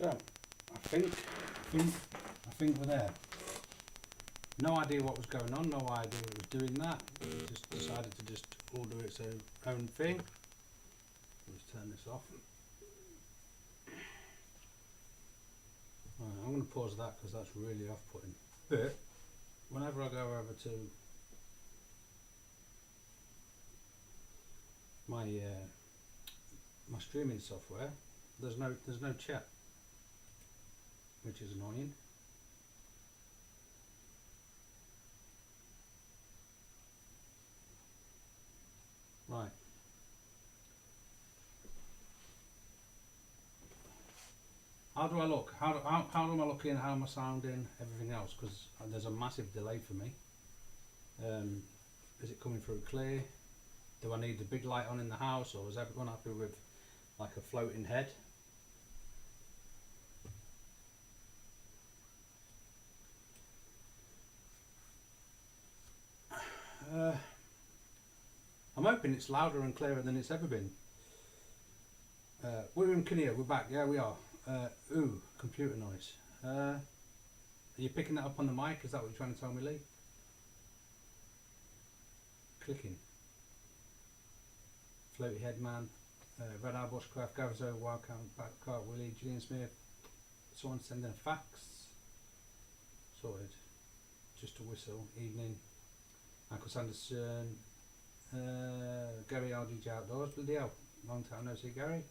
So, I think we're there. No idea what was going on, no idea it was doing that. It just decided to just all do its own thing. Let's turn this off. Right, I'm going to pause that because that's really off-putting. But whenever I go over to my my streaming software, there's no chat, which is annoying. Right. How do I look? How am I looking? How am I sounding? Everything else, because there's a massive delay for me. Is it coming through clear? Do I need the big light on in the house, or is everyone happy with like a floating head? I'm hoping it's louder and clearer than it's ever been. We're in Kinnear, we're back. Yeah, we are. Ooh, computer noise. Are you picking that up on the mic? Is that what you're trying to tell me, Lee? Clicking. Floaty Head Man, Red Eye Bushcraft, Gavazo, Wildcat, Backcart, Willie, Gillian Smith. Someone sending a fax. Sorted. Just a whistle. Evening. Uncle Sanderson. Gary RDJ Outdoors. Bloody hell. Long time no see, Gary.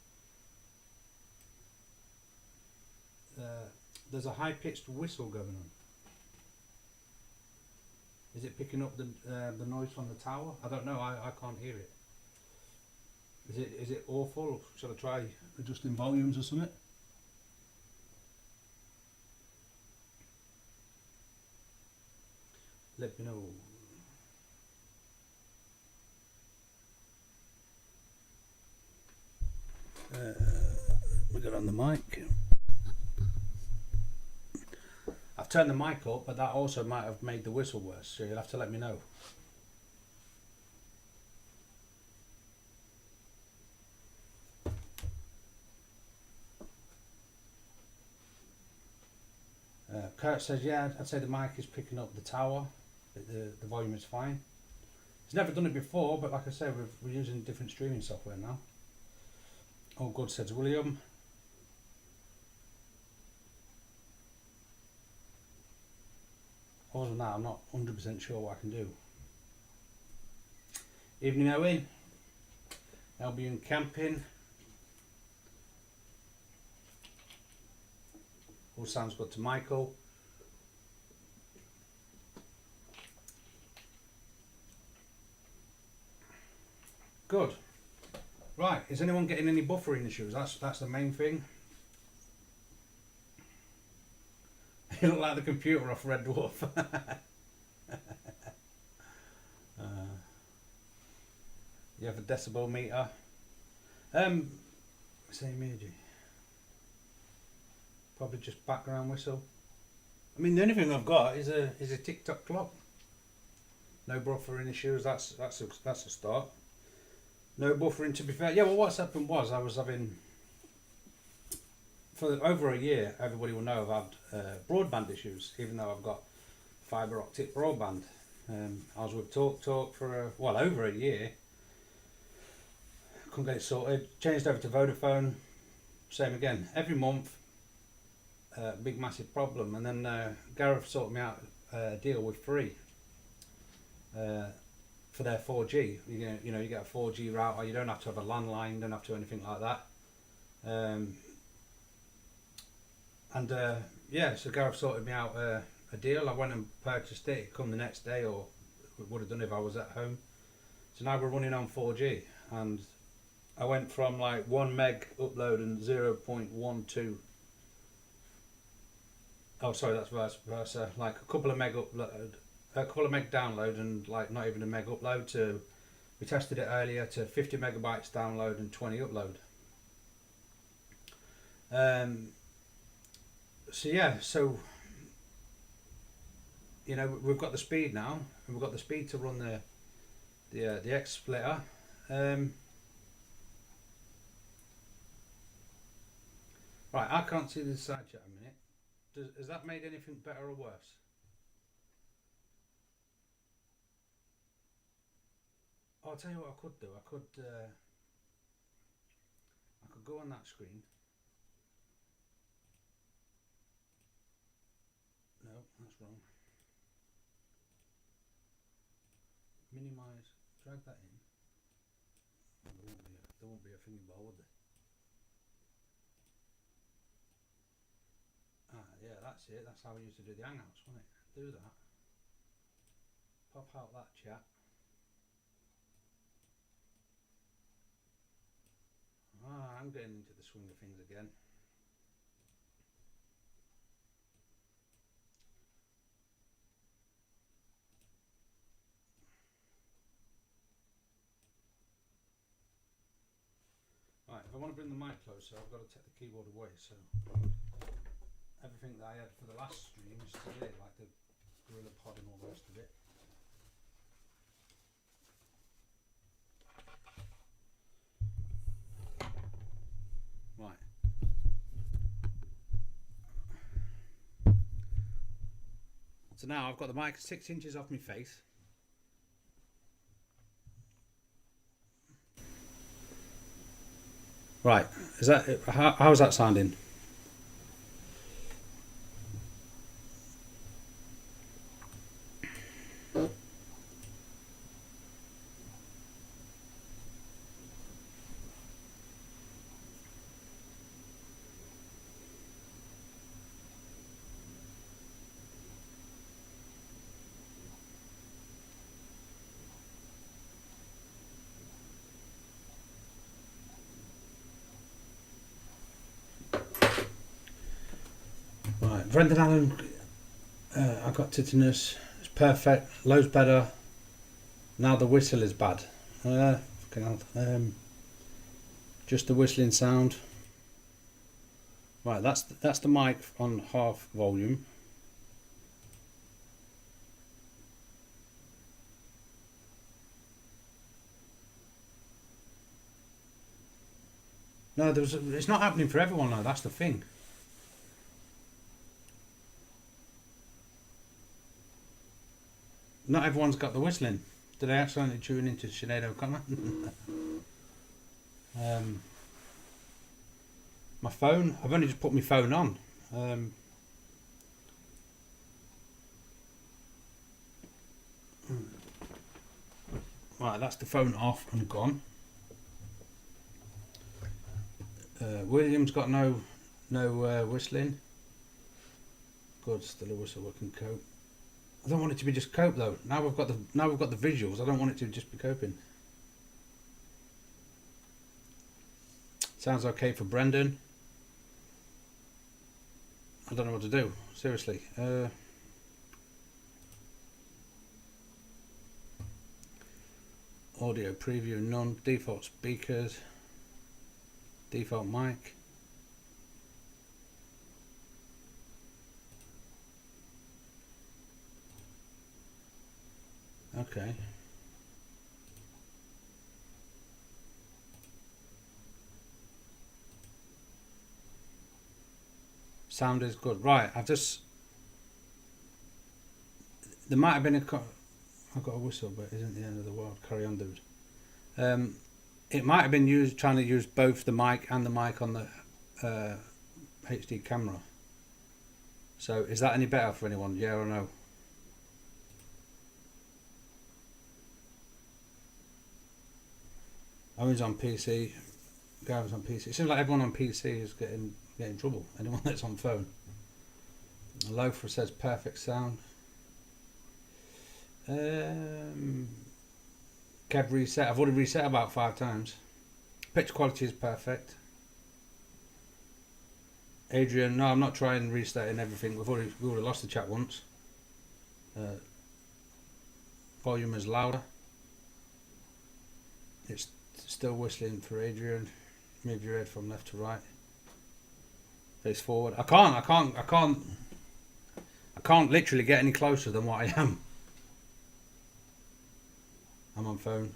There's a high-pitched whistle going on. Is it picking up the noise from the tower? I don't know. I can't hear it. Is it awful? Shall I try adjusting volumes or something? Let me know. We got on the mic. I've turned the mic up, but that also might have made the whistle worse, so you'll have to let me know. Kurt says, yeah, I'd say the mic is picking up the tower, but the volume is fine. He's never done it before, but like I said, we're using different streaming software now. All good, says William. Other than that, I'm not 100% sure what I can do. Evening, Owen. Albion camping. All sounds good to Michael. Good. Right, is anyone getting any buffering issues? That's the main thing. You look like the computer off Red Dwarf. You have a decibel meter. Same emoji. Probably just background whistle. I mean, the only thing I've got is a TikTok clock. No buffering issues. That's a start. No buffering, to be fair. Yeah, well, what's happened was I was having, for over a year, everybody will know I've had broadband issues, even though I've got fibre optic broadband. I was with TalkTalk for over a year. Couldn't get it sorted. Changed over to Vodafone. Same again. Every month, big massive problem. And then Gareth sorted me out a deal with Free. For their 4G, you know, you get a 4G router. You don't have to have a landline. Don't have to do anything like that. So Gareth sorted me out a deal. I went and purchased it. It come the next day, or would have done if I was at home. So now we're running on 4G, and I went from like 1 meg upload and 0.12. Oh, sorry, that's vice versa. Like a couple of meg upload. A couple of meg download and like not even a meg upload to, we tested it earlier, to 50 megabytes download and 20 upload. So you know, we've got the speed now, and we've got the speed to run the X splitter. Right, I can't see the side chat a minute. Has that made anything better or worse? Oh, I'll tell you what I could do. I could go on that screen. No, that's wrong. Minimise. Drag that in. There won't be a thingy bar, would there? Ah, yeah, that's it. That's how we used to do the hangouts, wasn't it? Do that. Pop out that chat. Ah, I'm getting into the swing of things again. Right, if I want to bring the mic closer, I've got to take the keyboard away. So everything that I had for the last stream is today, like the Gorilla Pod and all the rest of it. Right. So now I've got the mic 6 inches off my face. Right, is that how's that sounding? Right, Brendan Allen, I got titinus. It's perfect. Low's better. Now the whistle is bad. Fucking hell. Just the whistling sound. Right, that's the mic on half volume. No, it's not happening for everyone though. That's the thing. Not everyone's got the whistling. Did I accidentally tune into Sinead O'Connor? My phone. I've only just put my phone on. Right, that's the phone off and gone. William's got no whistling. Good, still a whistle we can cope. I don't want it to be just cope though. Now we've got the visuals. I don't want it to just be coping. Sounds okay for Brendan. I don't know what to do. Seriously. Audio preview none. Default speakers. Default mic. Okay. Sound is good. Right, there might have been I've got a whistle, but it isn't the end of the world. Carry on, dude. It might have been trying to use both the mic and the mic on the HD camera. So is that any better for anyone? Yeah or no? Owen's on PC. Gavin's on PC. It seems like everyone on PC is getting in trouble. Anyone that's on phone. Loafer says perfect sound. Kev reset. I've already reset about 5 times. Picture quality is perfect. Adrian, no, I'm not trying resetting everything. We already lost the chat once. Volume is louder. It's still whistling for Adrian. Move your head from left to right. Face forward. I can't literally get any closer than what I am. I'm on phone.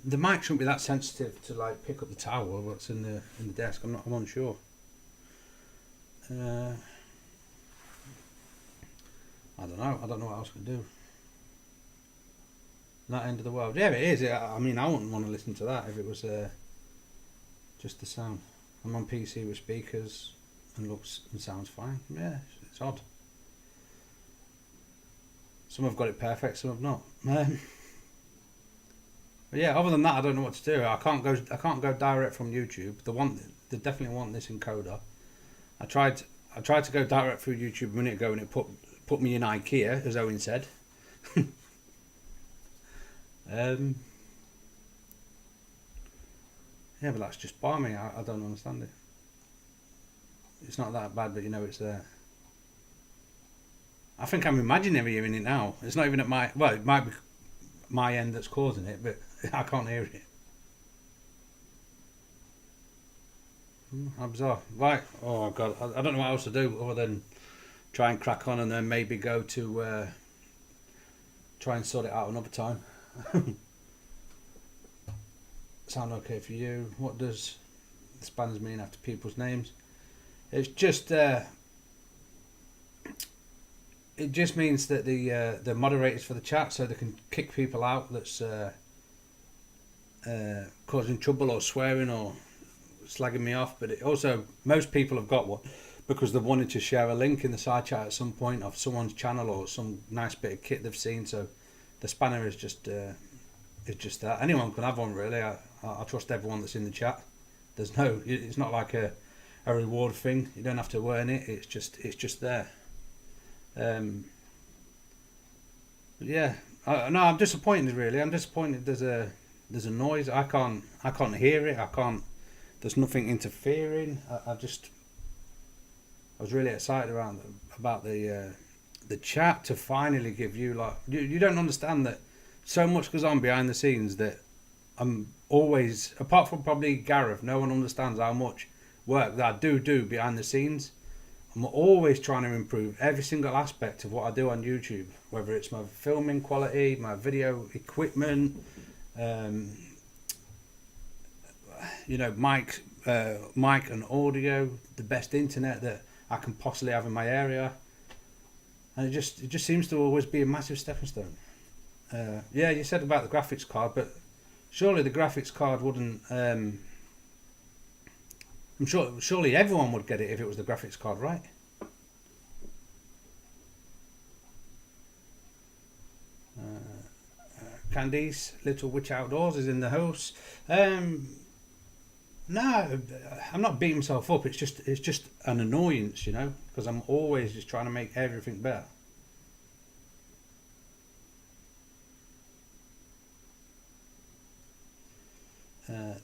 the mic shouldn't be that sensitive to like pick up the towel what's in the desk. I'm unsure. I don't know. I don't know what else I can do. Not end of the world. Yeah, it is. I mean, I wouldn't want to listen to that if it was just the sound. I'm on PC with speakers and looks and sounds fine. Yeah, it's odd. Some have got it perfect, some have not. But yeah, other than that, I don't know what to do. I can't go direct from YouTube. They definitely want this encoder. I tried to go direct through YouTube a minute ago, and it put me in IKEA, as Owen said. Yeah, but that's just balmy. I don't understand it. It's not that bad, but you know it's there. I think I'm imagining hearing it now. It's not even at my... Well, it might be my end that's causing it, but I can't hear it. How bizarre. Right. Oh, God. I don't know what else to do other than try and crack on and then maybe go to... try and sort it out another time. Sound okay for you? What does the spanners mean after people's names? It's just... it just means that the moderators for the chat, so they can kick people out that's causing trouble or swearing or slagging me off. But it also, most people have got one because they've wanted to share a link in the side chat at some point of someone's channel or some nice bit of kit they've seen. So the spanner is just that. Anyone can have one really. I trust everyone that's in the chat. There's no, it's not like a reward thing. You don't have to earn it. It's just there. Yeah, no, I'm disappointed really. I'm disappointed. There's a noise. I can't hear it. There's nothing interfering. I was really excited about the chat to finally give you like you don't understand that so much goes on behind the scenes that I'm always, apart from probably Gareth, no one understands how much work that I do behind the scenes. I'm always trying to improve every single aspect of what I do on YouTube, whether it's my filming quality, my video equipment, mic and audio, the best internet that I can possibly have in my area, and it just seems to always be a massive stepping stone. Yeah, you said about the graphics card, but surely the graphics card wouldn't. I'm sure. Surely everyone would get it if it was the graphics card, right? Candice, Little Witch Outdoors is in the house. No, I'm not beating myself up. It's just an annoyance, because I'm always just trying to make everything better.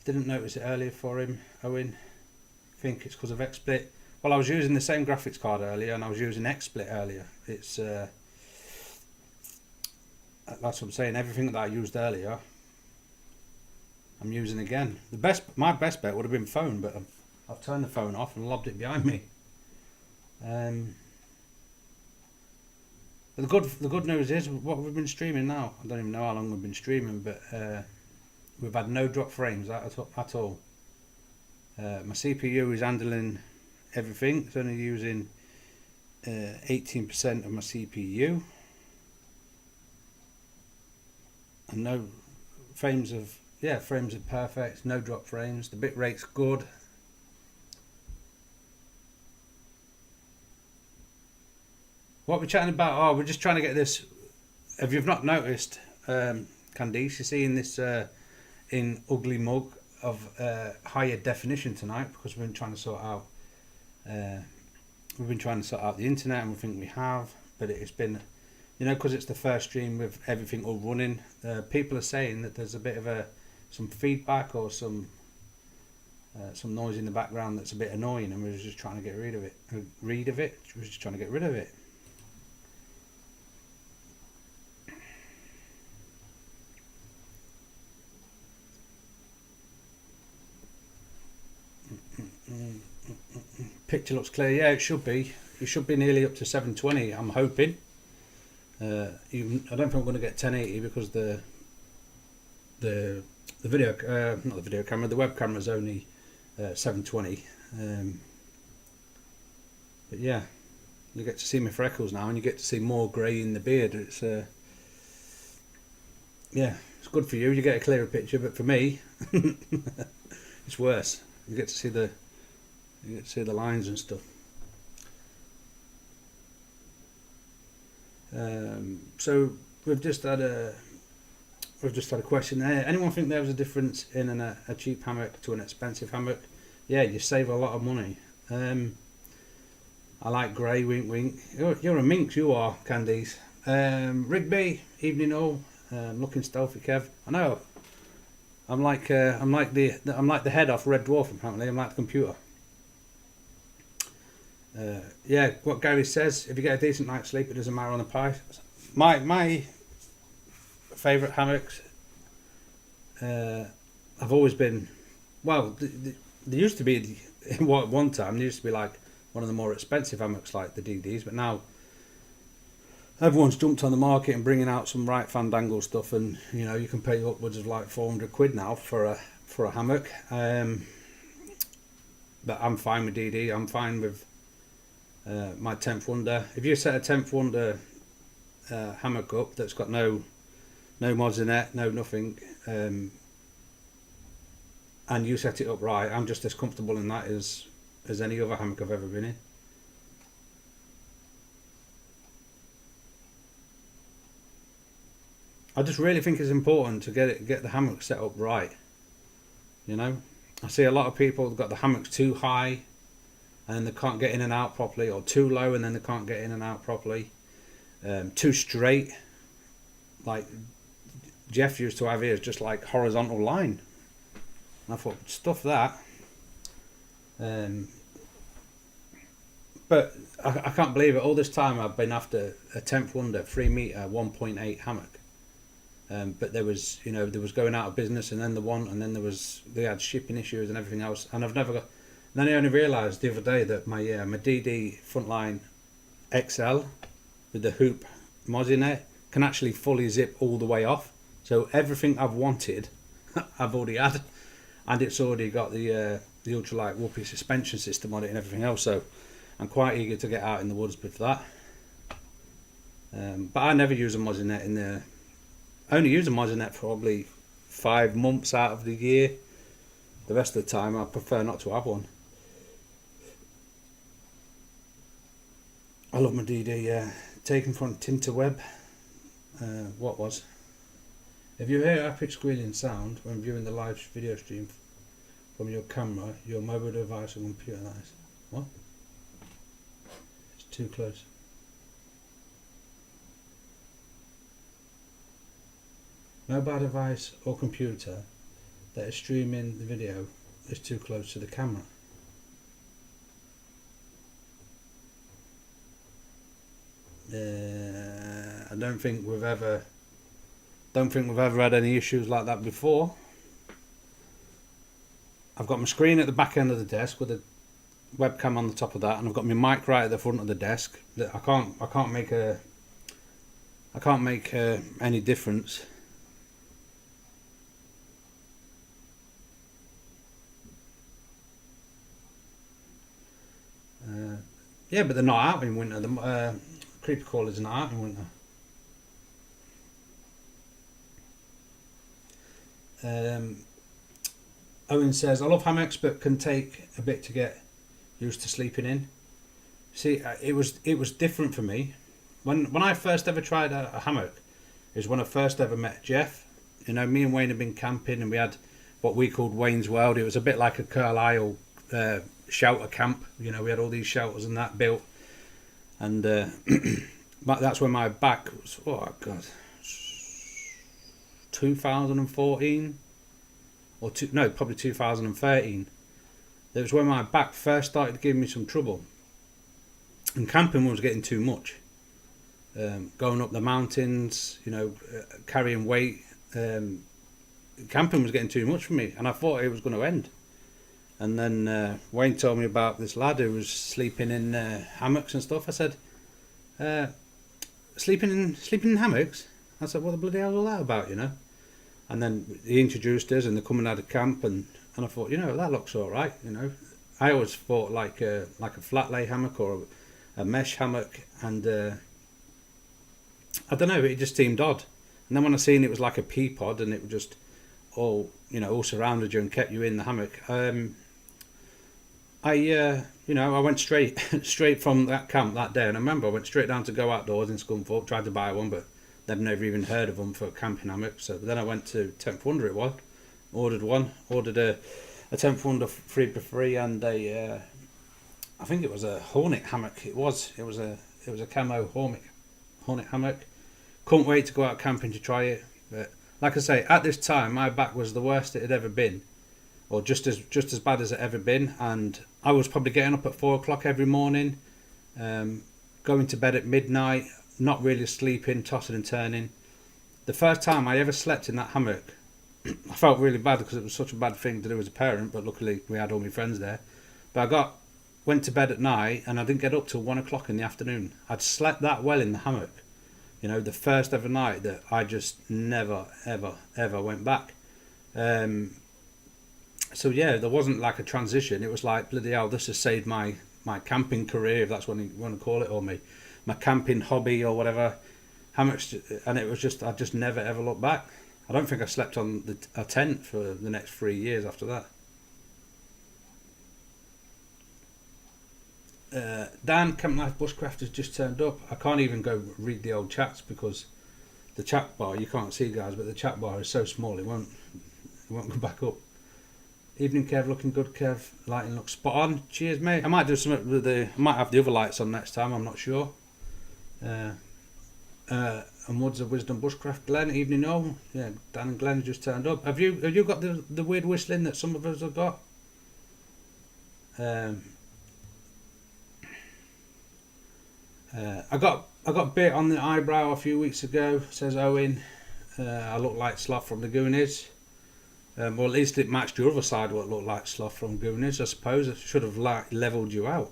Didn't notice it earlier for him, Owen. Think it's because of XSplit. Well, I was using the same graphics card earlier, and I was using XSplit earlier. It's that's what I'm saying. Everything that I used earlier, I'm using again. My best bet would have been phone, but I've turned the phone off and lobbed it behind me. But the good news is what we've been streaming now. I don't even know how long we've been streaming, but we've had no drop frames at all. My CPU is handling everything. It's only using 18% of my CPU, and no frames are perfect. No drop frames. The bit rate's good. What we're chatting about? Oh, we're just trying to get this. If you've not noticed, Candice, you're seeing this in ugly mug of higher definition tonight because we've been trying to sort out the internet, and we think we have, but it's been, because it's the first stream with everything all running. People are saying that there's a bit of some feedback or some noise in the background that's a bit annoying, and we're just trying to get rid of it. We're just trying to get rid of it. Picture looks clear. Yeah, it should be. It should be nearly up to 720. I'm hoping. I don't think I'm going to get 1080 because the The video, not the video camera, the web camera is only 720. But yeah, you get to see my freckles now, and you get to see more grey in the beard. It's yeah, it's good for you. You get a clearer picture, but for me, it's worse. You get to see the lines and stuff. So we've just had a question there. Anyone think there was a difference in a cheap hammock to an expensive hammock? Yeah, you save a lot of money. I like grey, wink wink. You're a minx, you are, Candice. Rigby, evening all. Looking stealthy, Kev. I know. I'm like the head off Red Dwarf. Apparently, I'm like the computer. Yeah, what Gary says. If you get a decent night's sleep, it doesn't matter on the price. My favourite hammocks. I've always been. Well, there used to be one time. There used to be like one of the more expensive hammocks, like the DDs, but now everyone's jumped on the market and bringing out some right fandangle stuff, and you know you can pay upwards of like 400 quid now for a hammock. But I'm fine with DD. I'm fine with my 10th Wonder. If you set a 10th Wonder hammock up that's got no mods in it, no nothing, and you set it up right, I'm just as comfortable in that as any other hammock I've ever been in. I just really think it's important to get the hammock set up right. You know, I see a lot of people have got the hammocks too high, and they can't get in and out properly, or too low and then they can't get in and out properly. Too straight, like Jeff used to have his, just like horizontal line. And I thought, stuff that. But I can't believe it. All this time I've been after a 10th Wonder 3 meter 1.8 hammock. But there was going out of business, and then they had shipping issues and everything else, and I've never got. And then I only realised the other day that my DD Frontline XL with the hoop mods in it can actually fully zip all the way off. So everything I've wanted, I've already had, and it's already got the ultralight whoopee suspension system on it and everything else. So I'm quite eager to get out in the woods with that. But I never use a Mosinette in the. I only use a Mosinette for probably 5 months out of the year. The rest of the time I prefer not to have one. I love my DD, taken from Tinterweb. What was? If you hear epic squealing sound when viewing the live video stream from your camera, your mobile device or computer, that is. What? It's too close. Mobile device or computer that is streaming the video is too close to the camera. I don't think we've ever had any issues like that before. I've got my screen at the back end of the desk with a webcam on the top of that, and I've got my mic right at the front of the desk. I can't make any difference. Yeah, but they're not out in winter. The creeper crawlers are not out in winter. Owen says, I love hammocks, but can take a bit to get used to sleeping in. See, it was different for me. When I first ever tried a hammock, is when I first ever met Jeff. You know, me and Wayne had been camping, and we had what we called Wayne's World. It was a bit like a Carlisle shelter camp. You know, we had all these shelters and that built, and but that's when my back was, oh god, 2014 or probably 2013. It was when my back first started giving me some trouble, and camping was getting too much. Going up the mountains, you know, carrying weight, camping was getting too much for me, and I thought it was going to end. And then Wayne told me about this lad who was sleeping in hammocks and stuff. I said, sleeping in hammocks? I said, what the bloody hell is all that about, you know? And then he introduced us, and they come and had a camp, and I thought, that looks all right. I always thought like a flat lay hammock or a mesh hammock, and I don't know, it just seemed odd. And then when I seen it was like a pea pod, and it was just all surrounded you and kept you in the hammock. I went straight from that camp that day, and I remember I went straight down to Go Outdoors in Scunthorpe, tried to buy one, but they've never even heard of them for camping hammock. So then I went to 10th Wonder, ordered a 10th Wonder 3x3 and I think it was a Hornet hammock. It was a camo Hornet hammock. Couldn't wait to go out camping to try it. But like I say, at this time my back was the worst it had ever been, or just as bad as it ever been, and I was probably getting up at 4 o'clock every morning, going to bed at midnight, not really sleeping, tossing and turning. The first time I ever slept in that hammock, I felt really bad because it was such a bad thing to do as a parent, but luckily we had all my friends there. But I went to bed at night and I didn't get up till 1 o'clock in the afternoon. I'd slept that well in the hammock, the first ever night, that I just never ever went back. So yeah, there wasn't like a transition. It was like, bloody hell, this has saved my camping career, if that's what you want to call it, or my camping hobby or whatever. Hammocks, and it was just, I just never ever looked back. I don't think I slept on a tent for the next 3 years after that. Dan, Camp Life Bushcraft, has just turned up. I can't even go read the old chats because the chat bar, you can't see, guys, but the chat bar is so small it won't go back up. Evening, Kev, looking good, Kev. Lighting looks spot on. Cheers, mate. I might do something with I might have the other lights on next time, I'm not sure. And Woods of Wisdom Bushcraft, Glenn. Evening, all. Yeah, Dan and Glenn have just turned up. Have you got the weird whistling that some of us have got? I got bit on the eyebrow a few weeks ago, says Owen. I look like Sloth from the Goonies. Well, at least it matched your other side, what looked like Sloth from Goonies, I suppose. It should have levelled you out.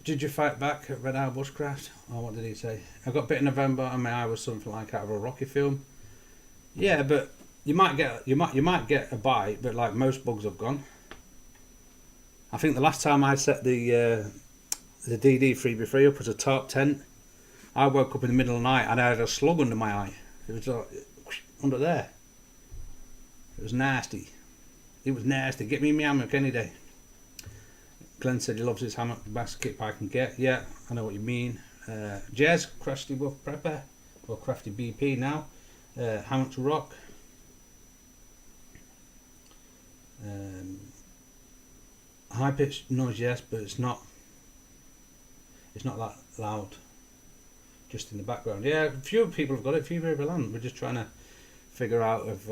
Did you fight back at Red Owl Bushcraft? Oh, what did he say? I got bit in November and my eye was something like out of a Rocky film. Yeah, but you might get a bite, but like most bugs have gone. I think the last time I set the DD 3x3 up as a tarp tent, I woke up in the middle of the night and I had a slug under my eye. It was under there. It was nasty. Get me in my hammock any day. Glenn said he loves his hammock, the best kit I can get. Yeah, I know what you mean. Jez, Crafty Buff Prepper, or Crafty BP now. Hammock to rock. High pitched noise, yes, but it's not that loud. Just in the background. Yeah, a few people have got it, a few people haven't. We're just trying to figure out if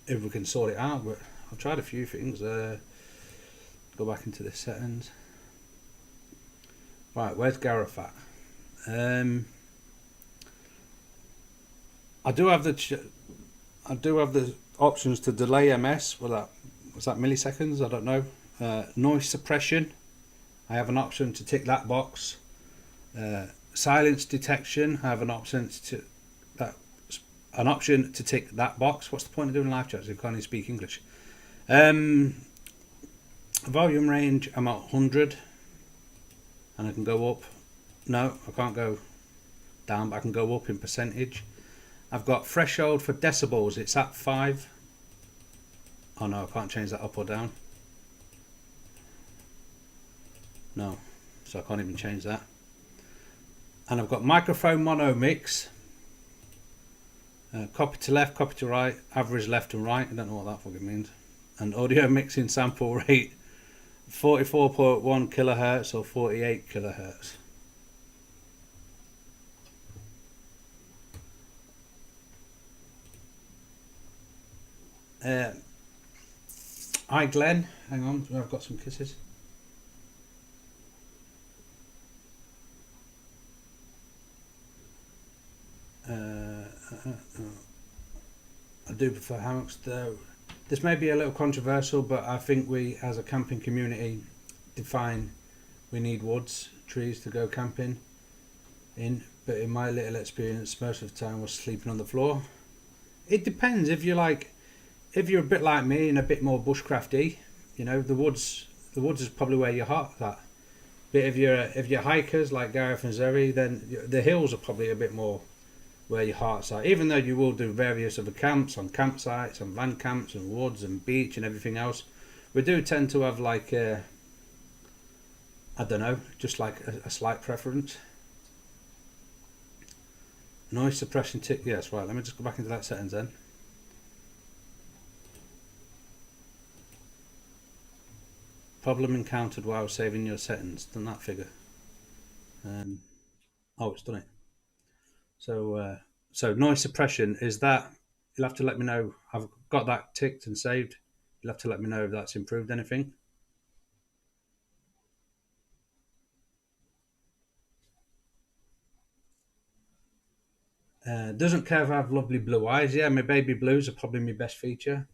we can sort it out, but I've tried a few things. Go back into the settings. Right, where's Garafat? I do have the options to delay MS. Well, was that milliseconds? I don't know. Noise suppression. I have an option to tick that box. Silence detection. I have an option to tick that box. What's the point of doing live chats if you can't even speak English? Volume range, I'm at 100, and I can go up. No, I can't go down, but I can go up in percentage. I've got threshold for decibels. It's at 5. Oh no, I can't change that up or down. No, so I can't even change that. And I've got microphone mono mix, copy to left, copy to right, average left and right. I don't know what that fucking means. And audio mixing sample rate 44.1 kilohertz or 48 kilohertz. Hi Glenn, hang on, I've got some kisses. I do prefer hammocks though. This may be a little controversial, but I think we as a camping community define we need woods, trees to go camping in. but in my little experience, most of the time was sleeping on the floor. It depends if you're a bit like me and a bit more bushcrafty. You know, the woods is probably where your heart's at. But if you're hikers like Gareth and Zoe, then the hills are probably a bit more where your heart's at. Even though you will do various other camps on campsites, on van camps and woods and beach and everything else, we do tend to have like I don't know, just like a slight preference. Noise suppression tick. Yes, right. Let me just go back into that settings then. Problem encountered while saving your settings. Done that figure. Oh, it's done it. So noise suppression is that. You'll have to let me know. I've got that ticked and saved. You'll have to let me know if that's improved anything. Doesn't care if I have lovely blue eyes. Yeah, my baby blues are probably my best feature.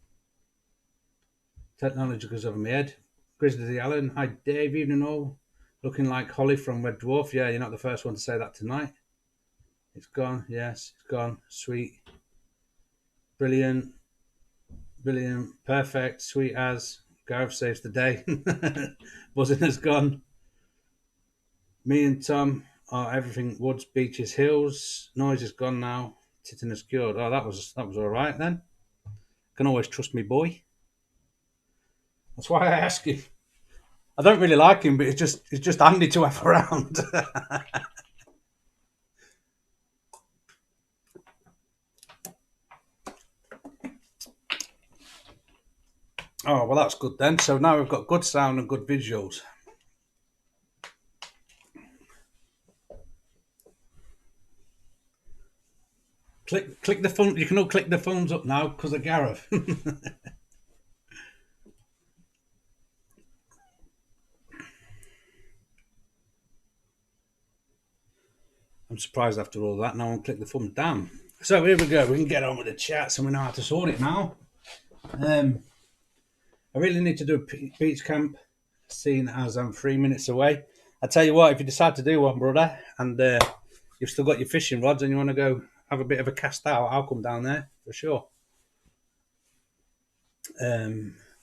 Technology goes over my head. Grizzly Allen. Hi, Dave. Evening all. Looking like Holly from Red Dwarf. Yeah, you're not the first one to say that tonight. It's gone. Yes, it's gone. Sweet. Brilliant. Brilliant. Perfect. Sweet as. Gareth saves the day. Buzzing has gone. Me and Tom are everything woods, beaches, hills. Noise is gone now. Titan cured. Oh, that was all right then. Can always trust me, boy. That's why I ask you. I don't really like him, but it's just handy to have around. Oh, well, that's good then. So now we've got good sound and good visuals. Click the phone. You can all click the phones up now because of Gareth. I'm surprised after all that. No one clicked the phone. Damn. So here we go. We can get on with the chats and we know how to sort it now. I really need to do a beach camp, seeing as I'm 3 minutes away. I tell you what, if you decide to do one, brother, and you've still got your fishing rods and you want to go have a bit of a cast out, I'll come down there for sure.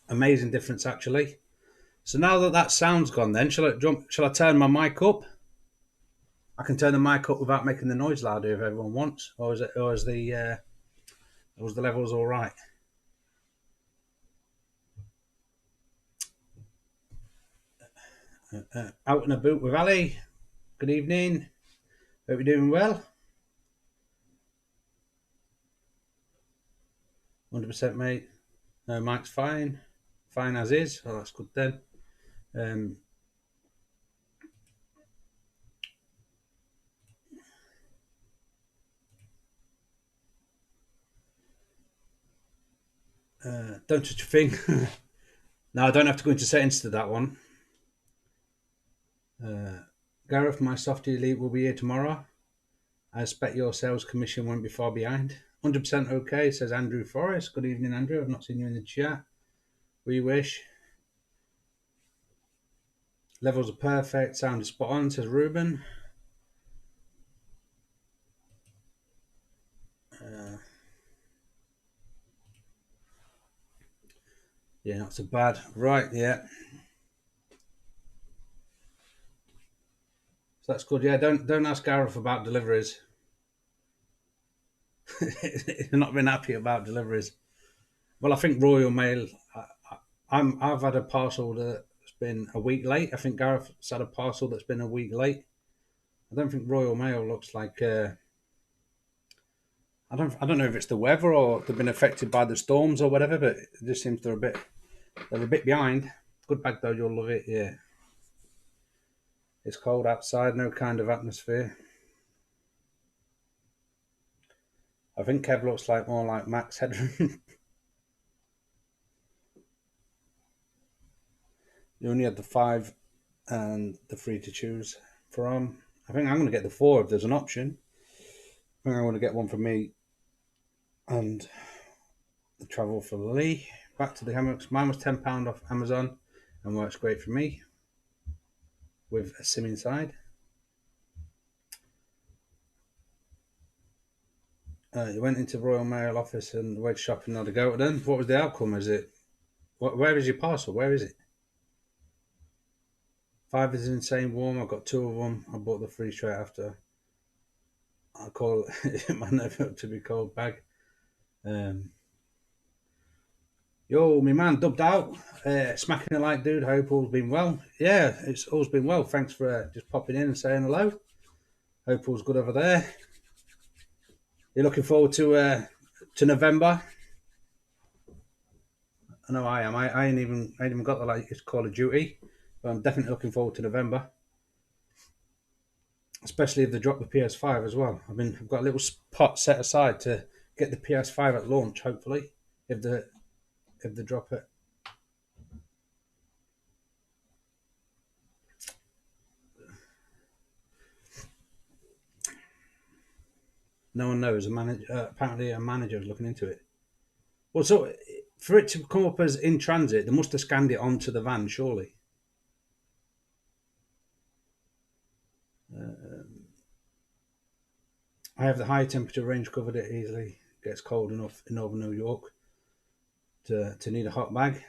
Amazing difference, actually. So now that sound's gone, then shall I turn my mic up? I can turn the mic up without making the noise louder if everyone wants, or is the levels all right? Out and about with Ali. Good evening. Hope you're doing well. 100%, mate. Mike's fine as is. Oh, that's good then. Don't touch a thing. No, I don't have to go into settings to that one. Gareth, my Softy Elite will be here tomorrow. I expect your sales commission won't be far behind. 100% okay, says Andrew Forrest. Good evening, Andrew. I've not seen you in the chat. We wish. Levels are perfect. Sound is spot on, says Ruben. Yeah, not so bad. Right, yeah. So that's good. Yeah, don't ask Gareth about deliveries. He's not been happy about deliveries. Well, I think Royal Mail. I've had a parcel that's been a week late. I think Gareth's had a parcel that's been a week late. I don't think Royal Mail looks like. I don't know if it's the weather or they've been affected by the storms or whatever, but it just seems they're a bit behind. Good bag though, you'll love it. Yeah, it's cold outside, no kind of atmosphere. I think Kev looks like more like Max Headroom. You only had the 5 and the 3 to choose from. I think I'm going to get the 4 if there's an option. I think I want to get one for me and the travel for Lee. Back to the hammocks. Mine was £10 off Amazon and works great for me with a SIM inside. You went into Royal Mail office and went shopping on the go. Then what was the outcome? Is it where is your parcel? Where is it? 5 is insane warm. I got 2 of them. I bought the 3 straight after. I call it my never to be cold bag. Yo, my man, dubbed out. Smacking it like dude. Hope all's been well. Yeah, it's all's been well. Thanks for just popping in and saying hello. Hope all's good over there. You're looking forward to November? I know I am. I ain't even got the latest Call of Duty, but I'm definitely looking forward to November. Especially if they drop the PS5 as well. I've got a little spot set aside to get the PS5 at launch. Hopefully, if they drop it. No one knows. Apparently, a manager is looking into it. Well, so for it to come up as in transit, they must have scanned it onto the van, surely. I have the high temperature range covered it easily. Gets cold enough in northern New York to need a hot bag.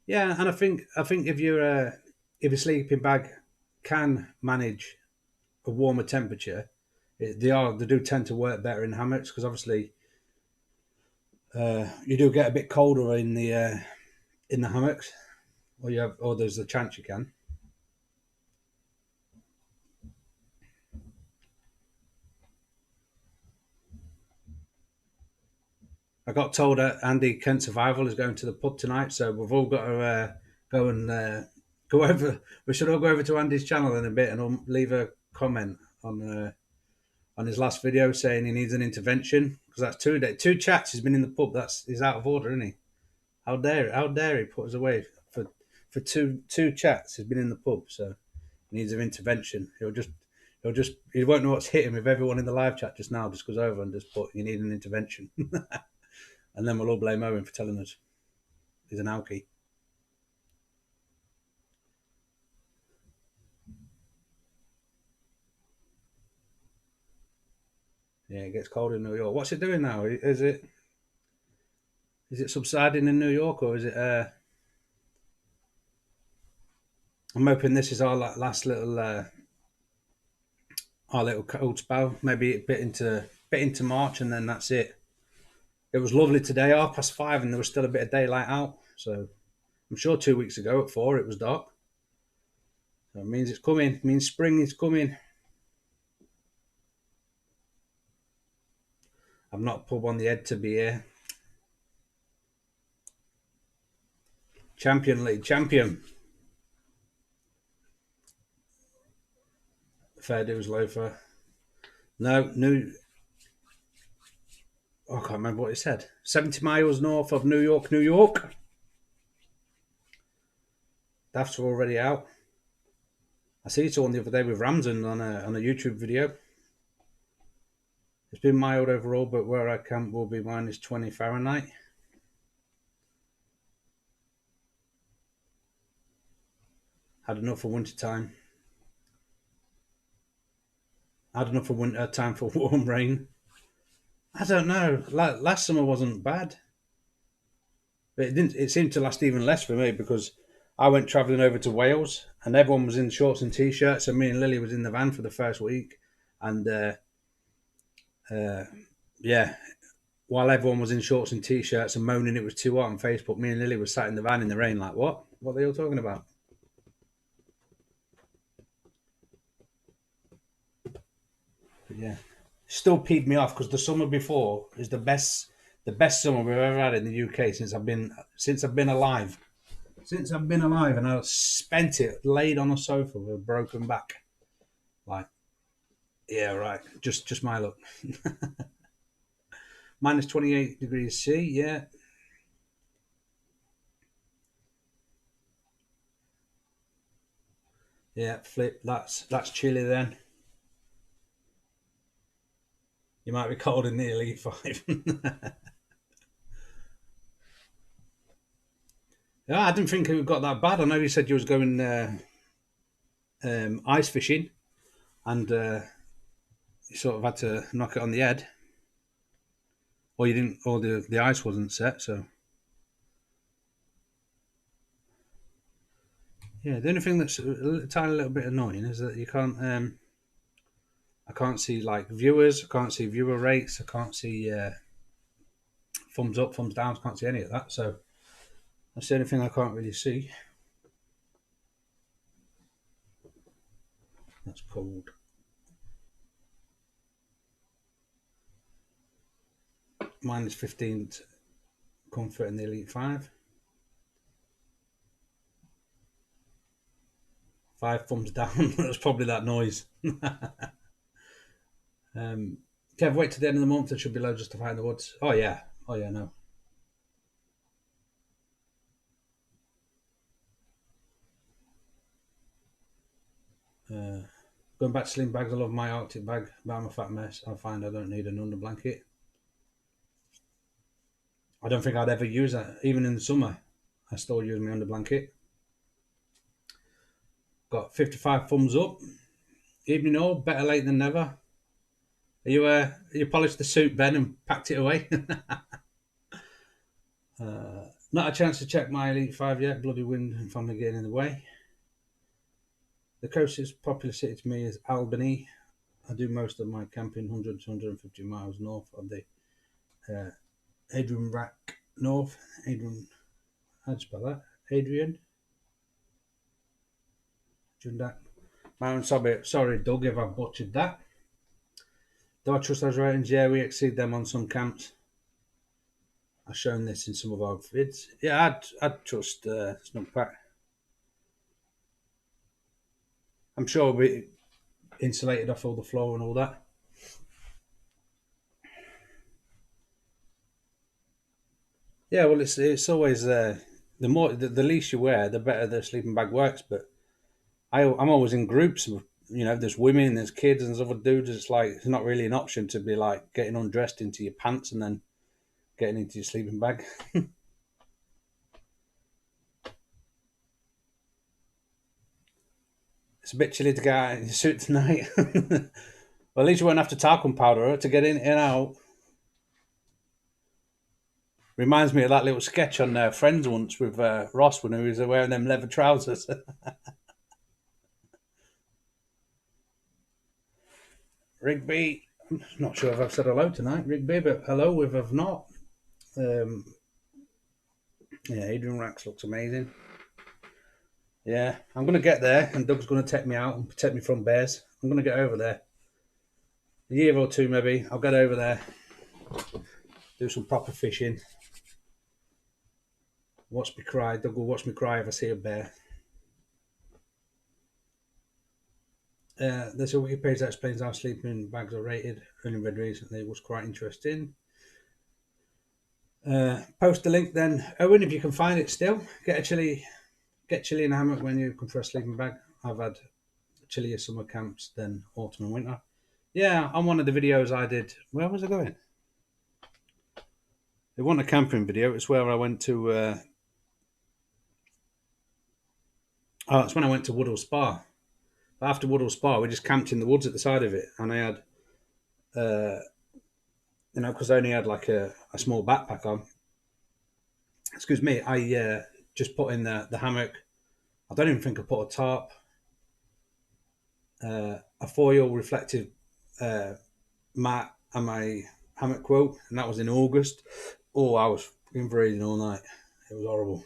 Yeah, and I think if your sleeping bag can manage a warmer temperature, they do tend to work better in hammocks because obviously you do get a bit colder in the hammocks, or there's a chance you can. I got told that Andy Kent Survival is going to the pub tonight, so we've all got to go and go over. We should all go over to Andy's channel in a bit and leave a comment on his last video saying he needs an intervention because that's 2 chats. He's been in the pub. He's out of order, isn't he? How dare he put us away for two chats? He's been in the pub, so he needs an intervention. He won't know what's hit him if everyone in the live chat just now just goes over and just put you need an intervention. And then we'll all blame Owen for telling us he's an alkie. Yeah, it gets cold in New York. What's it doing now? Is it subsiding in New York or is it? I'm hoping this is our last little our little cold spell. Maybe a bit into March, and then that's it. It was lovely today, 5:30, and there was still a bit of daylight out. So I'm sure 2 weeks ago at 4 it was dark. So it means it's coming. It means spring is coming. I'm not pub on the head to be here. Champion League champion. Fair dues loafer. No, new. I can't remember what he said. 70 miles north of New York, New York. Daft's already out. I see someone the other day with Ramsden on a YouTube video. It's been mild overall, but where I camp will be -20 Fahrenheit. Had enough for winter time. Had enough for winter time for warm rain. I don't know. Last summer wasn't bad, but it didn't. It seemed to last even less for me because I went travelling over to Wales and everyone was in shorts and t-shirts, and me and Lily was in the van for the first week, and yeah, while everyone was in shorts and t-shirts and moaning it was too hot on Facebook, me and Lily were sat in the van in the rain like, what? What are they all talking about? But yeah, still peed me off because the summer before is the best summer we've ever had in the UK since I've been alive. Since I've been alive, and I spent it laid on a sofa with a broken back. Like, yeah, right. Just my luck. -28 degrees C. Yeah. Yeah, flip. That's chilly then. You might be cold in the Elite 5. Yeah, I didn't think it got that bad. I know you said you was going ice fishing, and you sort of had to knock it on the head, or you didn't, or the ice wasn't set. So yeah, the only thing that's a tiny little bit annoying is that you can't. I can't see like viewers. I can't see viewer rates. I can't see thumbs up, thumbs down. I can't see any of that. So that's the only thing I can't really see. That's cold. Mine is 15th comfort in the Elite 5. 5 thumbs down. That's probably that noise. Kev, wait to the end of the month. There should be loads of stuff out in the woods. Oh yeah. Oh yeah. No. Going back to sling bags. I love my Arctic bag, but I'm a fat mess. I find I don't need an under blanket. I don't think I'd ever use that. Even in the summer, I still use my under blanket. Got 55 thumbs up. Evening all, better late than never. You polished the suit, Ben, and packed it away? Not a chance to check my Elite 5 yet. Bloody wind and family getting in the way. The closest popular city to me is Albany. I do most of my camping 100 to 150 miles north of the Adirondack North. How'd you spell that? Adrian? Mount sorry, Doug, if I butchered that. Do I trust those ratings? Yeah, we exceed them on some camps. I've shown this in some of our vids. Yeah, I'd trust Snugpack. I'm sure we insulated off all the floor and all that. Yeah, well, it's always the least you wear, the better the sleeping bag works. But I'm always in groups. There's women, there's kids, and there's other dudes. It's like it's not really an option to be like getting undressed into your pants and then getting into your sleeping bag. It's a bit chilly to get out in your suit tonight. Well, at least you won't have to talcum powder to get in and out. Reminds me of that little sketch on Friends once with Ross when he was wearing them leather trousers. Rigby, I'm not sure if I've said hello tonight, Rigby, but hello if I've not. Yeah, Adirondack looks amazing. Yeah, I'm going to get there, and Doug's going to take me out and protect me from bears. I'm going to get over there. A year or two, maybe. I'll get over there, do some proper fishing. Watch me cry. Doug will watch me cry if I see a bear. There's a wiki page that explains how sleeping bags are rated. Only read recently. It was quite interesting. Post the link then, Owen, if you can find it still. Get chilly in a hammock when you come for a sleeping bag. I've had chillier summer camps than autumn and winter. Yeah, on one of the videos I did. Where was I going? It wasn't a camping video. It's where I went to. It's when I went to Woodhall Spa. After Woodhall Spa, we just camped in the woods at the side of it, and I had, because I only had like a small backpack on. Excuse me, I just put in the hammock. I don't even think I put a tarp, a foil reflective mat, and my hammock quote, and that was in August. Oh, I was fucking freezing all night. It was horrible.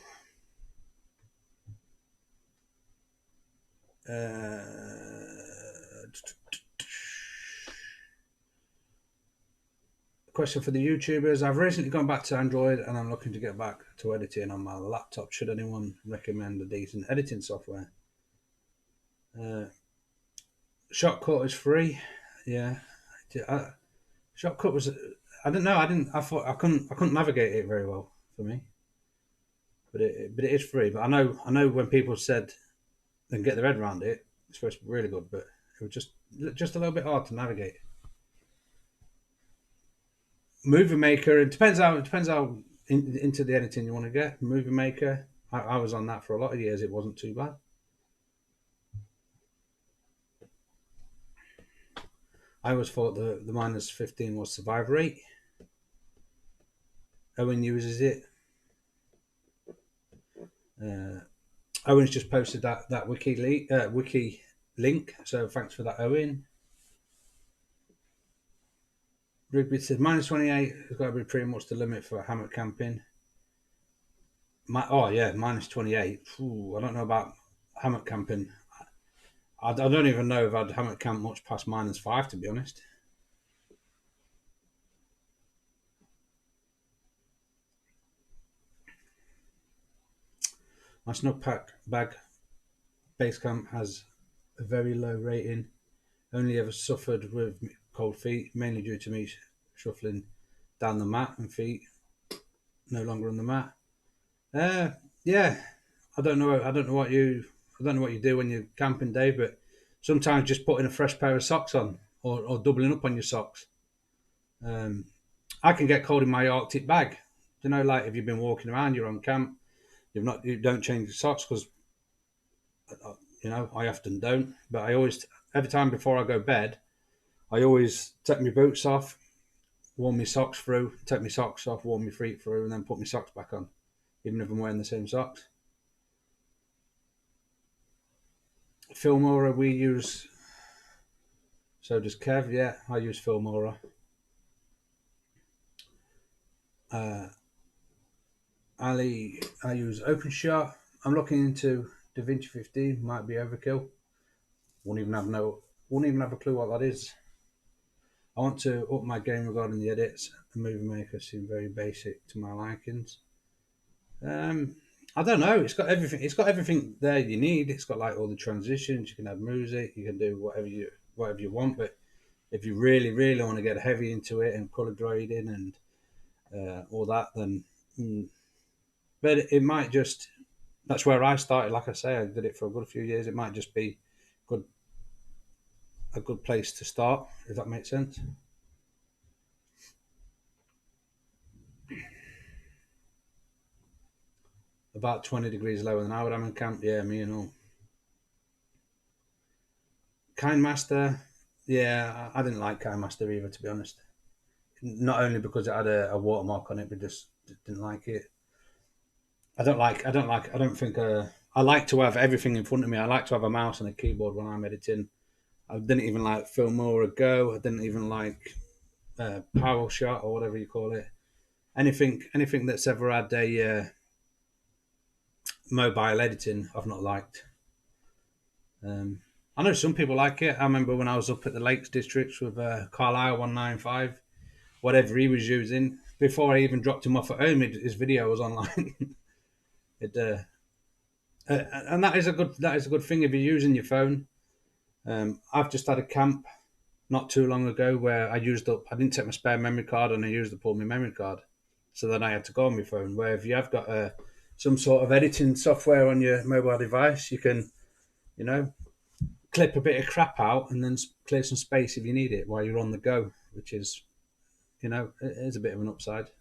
Question for the YouTubers. I've recently gone back to Android and I'm looking to get back to editing on my laptop. Should anyone recommend a decent editing software? Shotcut is free. Yeah. Shotcut was. I don't know. I thought I couldn't navigate it very well for me. But it is free. But I know when people said they can get their head around it, it's supposed to be really good. But it was just a little bit hard to navigate. Movie Maker. It depends how into the editing you want to get. Movie Maker. I was on that for a lot of years. It wasn't too bad. I always thought the minus 15 was survival rate. Owen uses it. Owen's just posted that wiki link, so thanks for that, Owen. Rigby says minus 28 has got to be pretty much the limit for hammock camping. Minus 28. Ooh, I don't know about hammock camping. I don't even know if I'd hammock camp much past minus 5, to be honest. My snug pack bag base camp has a very low rating. Only ever suffered with cold feet, mainly due to me shuffling down the mat and feet no longer on the mat. Yeah, I don't know what you do when you're camping, Dave, but sometimes just putting a fresh pair of socks on or doubling up on your socks. I can get cold in my Arctic bag. You know, like if you've been walking around, you're on camp, you don't change your socks because I often don't. But I always, every time before I go bed, I always take my boots off, warm my socks through, take my socks off, warm my feet through, and then put my socks back on, even if I'm wearing the same socks. Filmora we use. So does Kev. Yeah, I use Filmora. Ali, I use OpenShot. I'm looking into DaVinci 15. Might be overkill. Won't even have a clue what that is. I want to up my game regarding the edits. The Movie Maker seem very basic to my likings. I don't know. It's got everything. It's got everything there you need. It's got like all the transitions. You can add music. You can do whatever you want. But if you really, really want to get heavy into it and color grading and all that, then. But it might just. That's where I started. Like I say, I did it for a good few years. It might just be a good place to start. If that makes sense. About 20 degrees lower than I would. I'm in camp. Yeah, me and all. KineMaster. Yeah, I didn't like KineMaster either, to be honest. Not only because it had a watermark on it, but just didn't like it. I don't think. I like to have everything in front of me. I like to have a mouse and a keyboard when I'm editing. I didn't even like Filmora Go. I didn't even like PowerShot or whatever you call it. Anything that's ever had a mobile editing, I've not liked. I know some people like it. I remember when I was up at the Lakes Districts with Carlisle 195, whatever he was using. Before I even dropped him off at home, his video was online. And that is a good thing if you're using your phone. I've just had a camp not too long ago where I didn't take my spare memory card and I used up all my memory card, so then I had to go on my phone. Where if you have got some sort of editing software on your mobile device, you can, clip a bit of crap out and then clear some space if you need it while you're on the go, which is, it is a bit of an upside.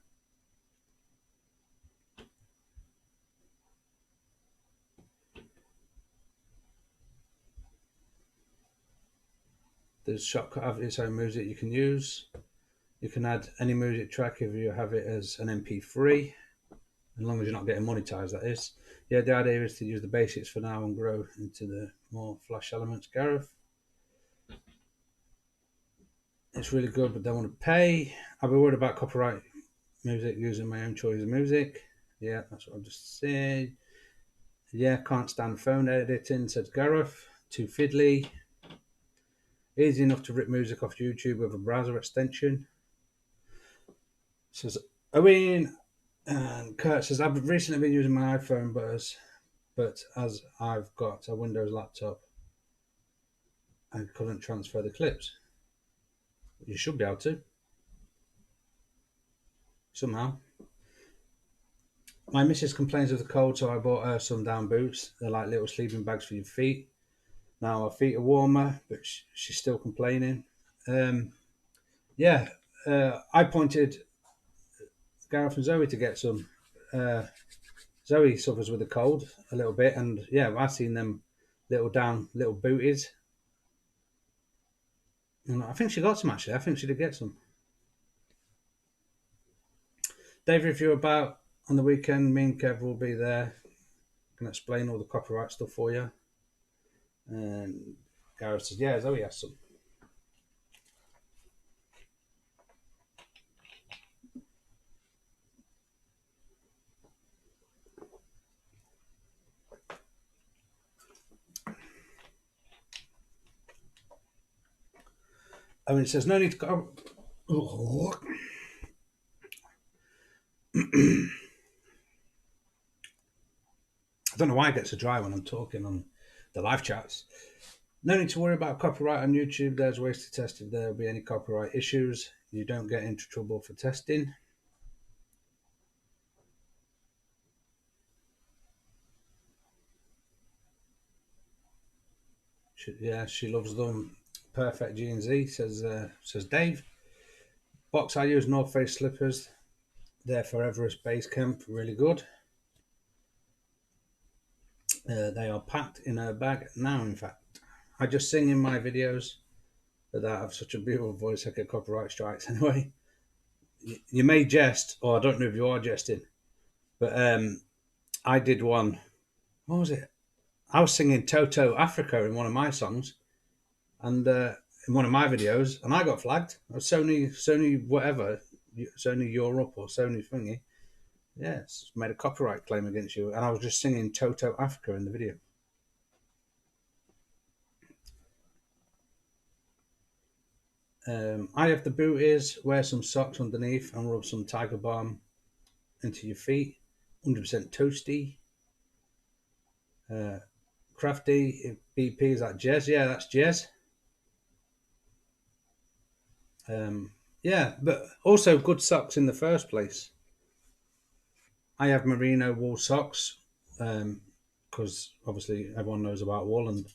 Does Shotcut have its own music you can use? You can add any music track if you have it as an MP3, as long as you're not getting monetized, that is. Yeah, the idea is to use the basics for now and grow into the more flash elements. Gareth. It's really good, but don't want to pay. I'll be worried about copyright music using my own choice of music. Yeah, that's what I just said. Yeah, can't stand phone editing, said Gareth. Too fiddly. Easy enough to rip music off YouTube with a browser extension. Says Owen. And Kurt says, I've recently been using my iPhone, but as I've got a Windows laptop, I couldn't transfer the clips. You should be able to. Somehow. My missus complains of the cold, so I bought her some down boots. They're like little sleeping bags for your feet. Now her feet are warmer, but she's still complaining. I pointed Gareth and Zoe to get some. Zoe suffers with a cold a little bit, and yeah, I've seen them little booties. And I think she got some actually. I think she did get some. Dave, if you're about on the weekend, me and Kev will be there. Can explain all the copyright stuff for you. And Gareth says, yeah, Zoe has some. I mean, it says no need to go. Oh. I don't know why it gets so dry when I'm talking on the live chats. No need to worry about copyright on YouTube. There's ways to test if there will be any copyright issues. You don't get into trouble for testing. She loves them. Perfect G and Z says Dave. Box I use North Face slippers. They're for Everest Base Camp. Really good. They are packed in her bag now. In fact, I just sing in my videos, but I have such a beautiful voice I get copyright strikes anyway. You may jest, or I don't know if you are jesting, but I did one. What was it? I was singing Toto Africa in one of my songs, and in one of my videos, and I got flagged. Sony whatever, Sony Europe or Sony thingy. Yes, made a copyright claim against you, and I was just singing Toto Africa in the video. I have the booties, wear some socks underneath and rub some Tiger Balm into your feet. 100% toasty. Crafty BP, is that Jez? Yeah, that's Jez. Yeah, but also good socks in the first place. I have merino wool socks because obviously everyone knows about wool and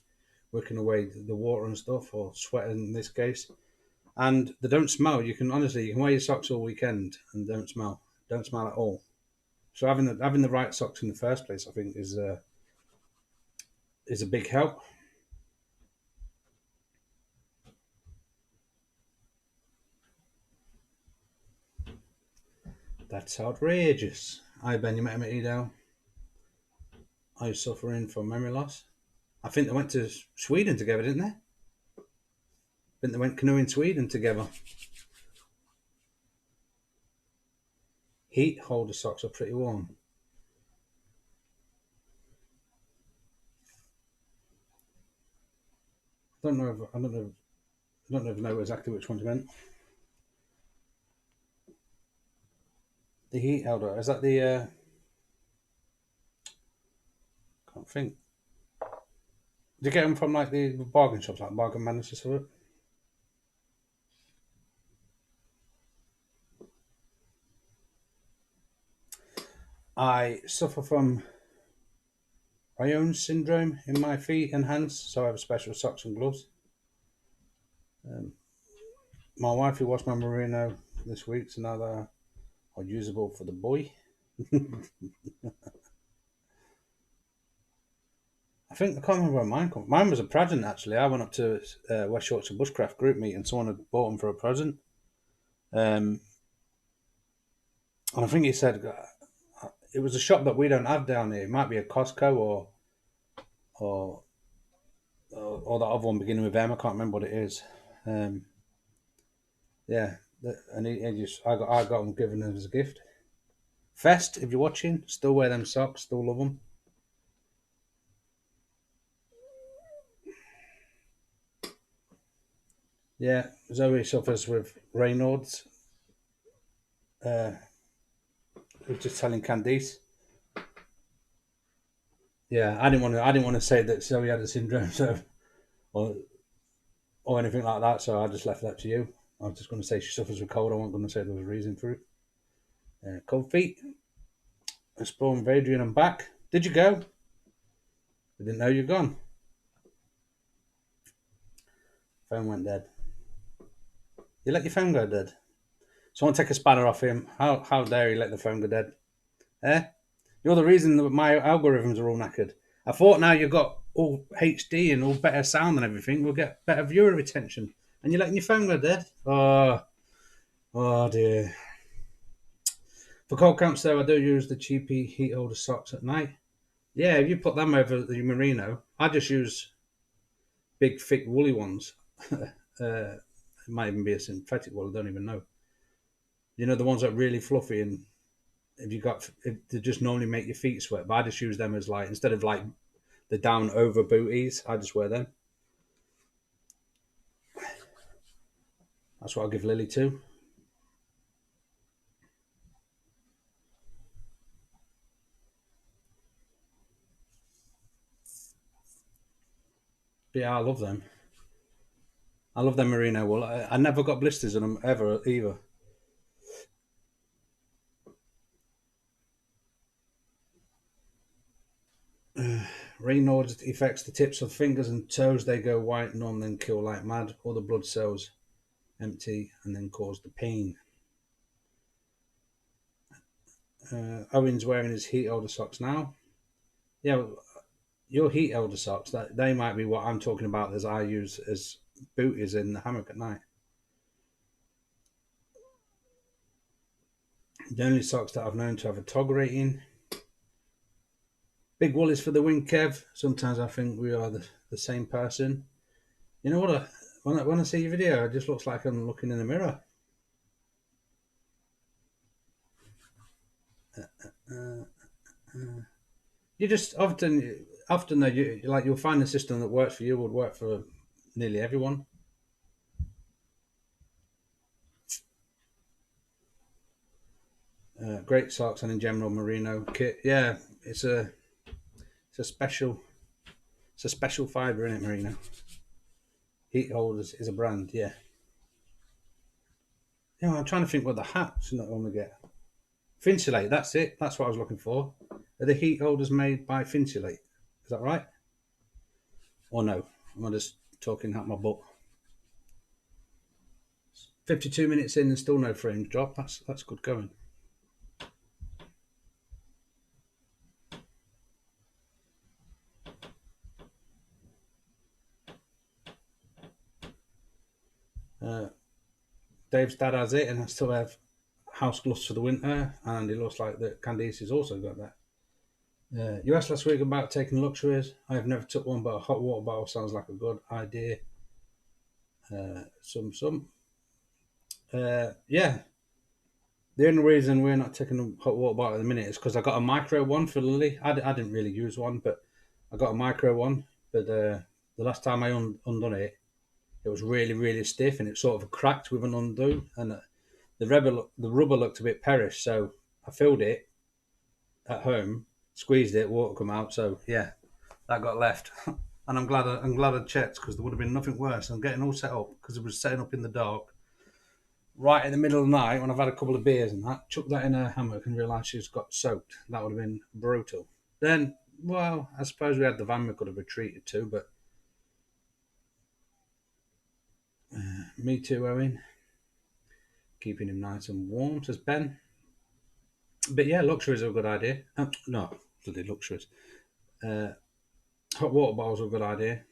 working away the water and stuff, or sweat in this case. And they don't smell. You can wear your socks all weekend and don't smell at all. So having the right socks in the first place, I think, is a big help. That's outrageous. Hi Ben, you met him at Edo. Are you suffering from memory loss? I think they went to Sweden together, didn't they? I think they went canoeing Sweden together. Heat holder socks are pretty warm. I don't know exactly which one you meant. The heat holder, is that the can't think. Do you get them from like the bargain shops, like Bargain Man or something? I suffer from Raynaud's syndrome in my feet and hands, so I have special socks and gloves. My wife who washed my merino this week, so now they are usable for the boy. I think I can't remember where mine come. Mine was a present actually. I went up to West Yorkshire Bushcraft group meet and someone had bought them for a present. And I think he said it was a shop that we don't have down here. It might be a Costco or that other one beginning with M. I can't remember what it is. Yeah, and I got them given them as a gift. Fest, if you're watching, still wear them socks. Still love them. Yeah, Zoe suffers with Raynaud's. Just telling Candice. Yeah, I didn't want to say that Zoe had a syndrome, so or anything like that. So I just left that to you. I was just going to say she suffers with cold. I wasn't going to say there was a reason for it. Cold feet. Spawn Vadrian, I'm back. Did you go? I didn't know you'd gone. Phone went dead. You let your phone go dead? Someone take a spanner off him. How dare you let the phone go dead? Eh? You're the reason that my algorithms are all knackered. I thought now you've got all HD and all better sound and everything, we'll get better viewer retention. And you're letting your phone go dead. Oh dear. For cold camps, though, I do use the cheapy heat holder socks at night. Yeah, if you put them over the merino, I just use big, thick, woolly ones. It might even be a synthetic wool. I don't even know. You know, the ones that are really fluffy, and if they just normally make your feet sweat. But I just use them as like, instead of like the down over booties, I just wear them. That's what I'll give Lily too. But yeah, I love them. I love them merino wool. I never got blisters in them ever either. Raynaud's affects the tips of fingers and toes. They go white, numb, then kill like mad. All the blood cells empty and then cause the pain. Owen's wearing his heat holder socks now. Yeah, your heat holder socks, that they might be what I'm talking about as I use as booties in the hammock at night. The only socks that I've known to have a tog rating. Big Woolies for the win, Kev. Sometimes I think we are the same person. You know what? When I see your video, it just looks like I'm looking in the mirror. You just often though, you'll find a system that works for you would work for nearly everyone. Great socks and in general merino kit. Yeah, it's a special it's a special fibre in it, merino. Heat holders is a brand, yeah. Yeah, I'm trying to think what the hats not going to get. Finsulate, that's it. That's what I was looking for. Are the heat holders made by Finsulate? Is that right? Or no? Am I just talking out my butt? 52 minutes in and still no frames drop. That's good going. Dave's dad has it, and I still have house gloves for the winter, and it looks like that Candice has also got that. You asked last week about taking luxuries. I have never took one, but a hot water bottle sounds like a good idea. Some. Yeah. The only reason we're not taking a hot water bottle at the minute is because I got a micro one for Lily. I didn't really use one, but I got a micro one. But the last time I undone it, it was really, really stiff, and it sort of cracked with an undo, and the rubber looked a bit perished. So I filled it at home, squeezed it, water come out. So yeah, that got left, and I'm glad I checked because there would have been nothing worse. I'm getting all set up because it was setting up in the dark, right in the middle of the night when I've had a couple of beers and that. Chucked that in her hammock and realised she's got soaked. That would have been brutal. Then, well, I suppose we had the van we could have retreated to, but me too, Owen. Keeping him nice and warm, says Ben. But yeah, luxuries are a good idea. No, bloody luxuries. Hot water bottles are a good idea.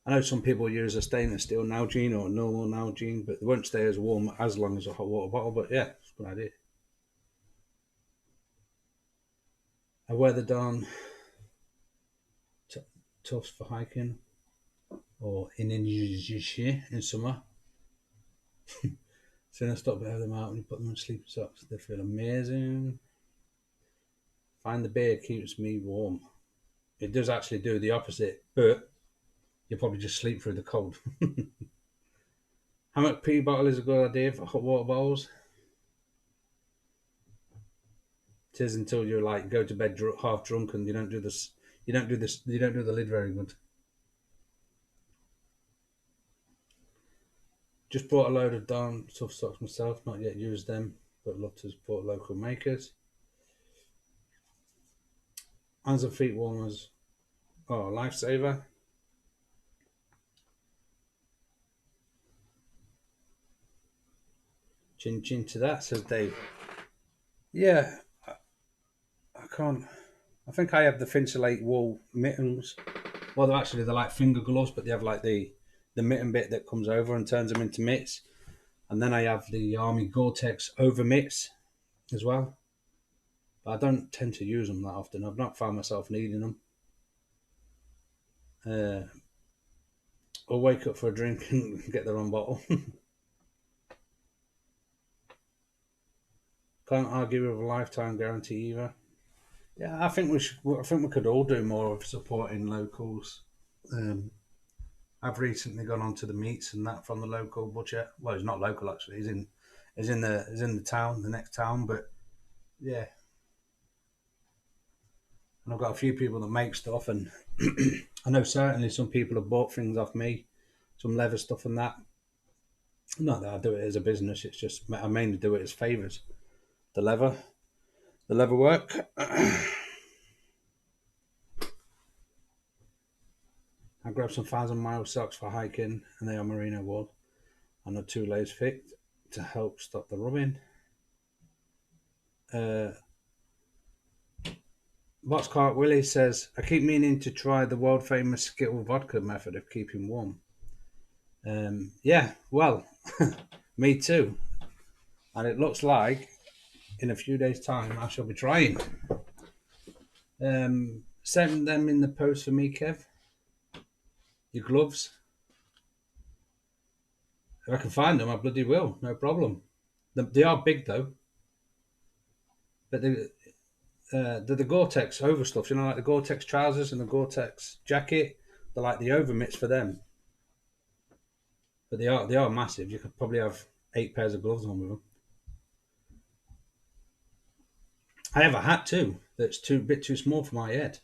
I know some people use a stainless steel Nalgene or normal Nalgene, but they won't stay as warm as long as a hot water bottle. But yeah, it's a good idea. I wear the darn tufts for hiking or in summer. Soon I stop wearing them out and you put them in sleeping socks. They feel amazing. Find the beard keeps me warm. It does actually do the opposite, but you'll probably just sleep through the cold. Hammock pee bottle is a good idea for hot water bottles. It is until you like go to bed half drunk and you don't do this. You don't do the lid very good. Just bought a load of darn tough socks myself. Not yet used them, but love to support local makers. Hands and feet warmers. Oh, lifesaver. Chin chin to that, says Dave. Yeah, I can't. I think I have the Finsulate wool mittens. Well, they're like finger gloves, but they have like the the mitten bit that comes over and turns them into mitts. And then I have the Army Gore-Tex over mitts as well. But I don't tend to use them that often. I've not found myself needing them. Or wake up for a drink and get the wrong bottle. Can't argue with a lifetime guarantee either. Yeah, I think we should. I think we could all do more of supporting locals. I've recently gone on to the meats and that from the local butcher. Well, he's not local actually. He's in the town, the next town. But yeah, and I've got a few people that make stuff, and I know certainly some people have bought things off me, some leather stuff and that. Not that I do it as a business. It's just I mainly do it as favours. The leather, the leather work. I grabbed some 1,000 mile socks for hiking, and they are merino wool, and a 2 layers thick to help stop the rubbing. Boxcart Willie says, I keep meaning to try the world famous Skittle vodka method of keeping warm. Yeah, well, me too. And it looks like in a few days' time I shall be trying. Send them in the post for me, Kev. Your gloves. If I can find them, I bloody will. No problem. They are big though. But they're the Gore-Tex over stuff. You know, like the Gore-Tex trousers and the Gore-Tex jacket. They're like the over mitts for them. But they are massive. You could probably have 8 pairs of gloves on with them. I have a hat too that's a bit too small for my head,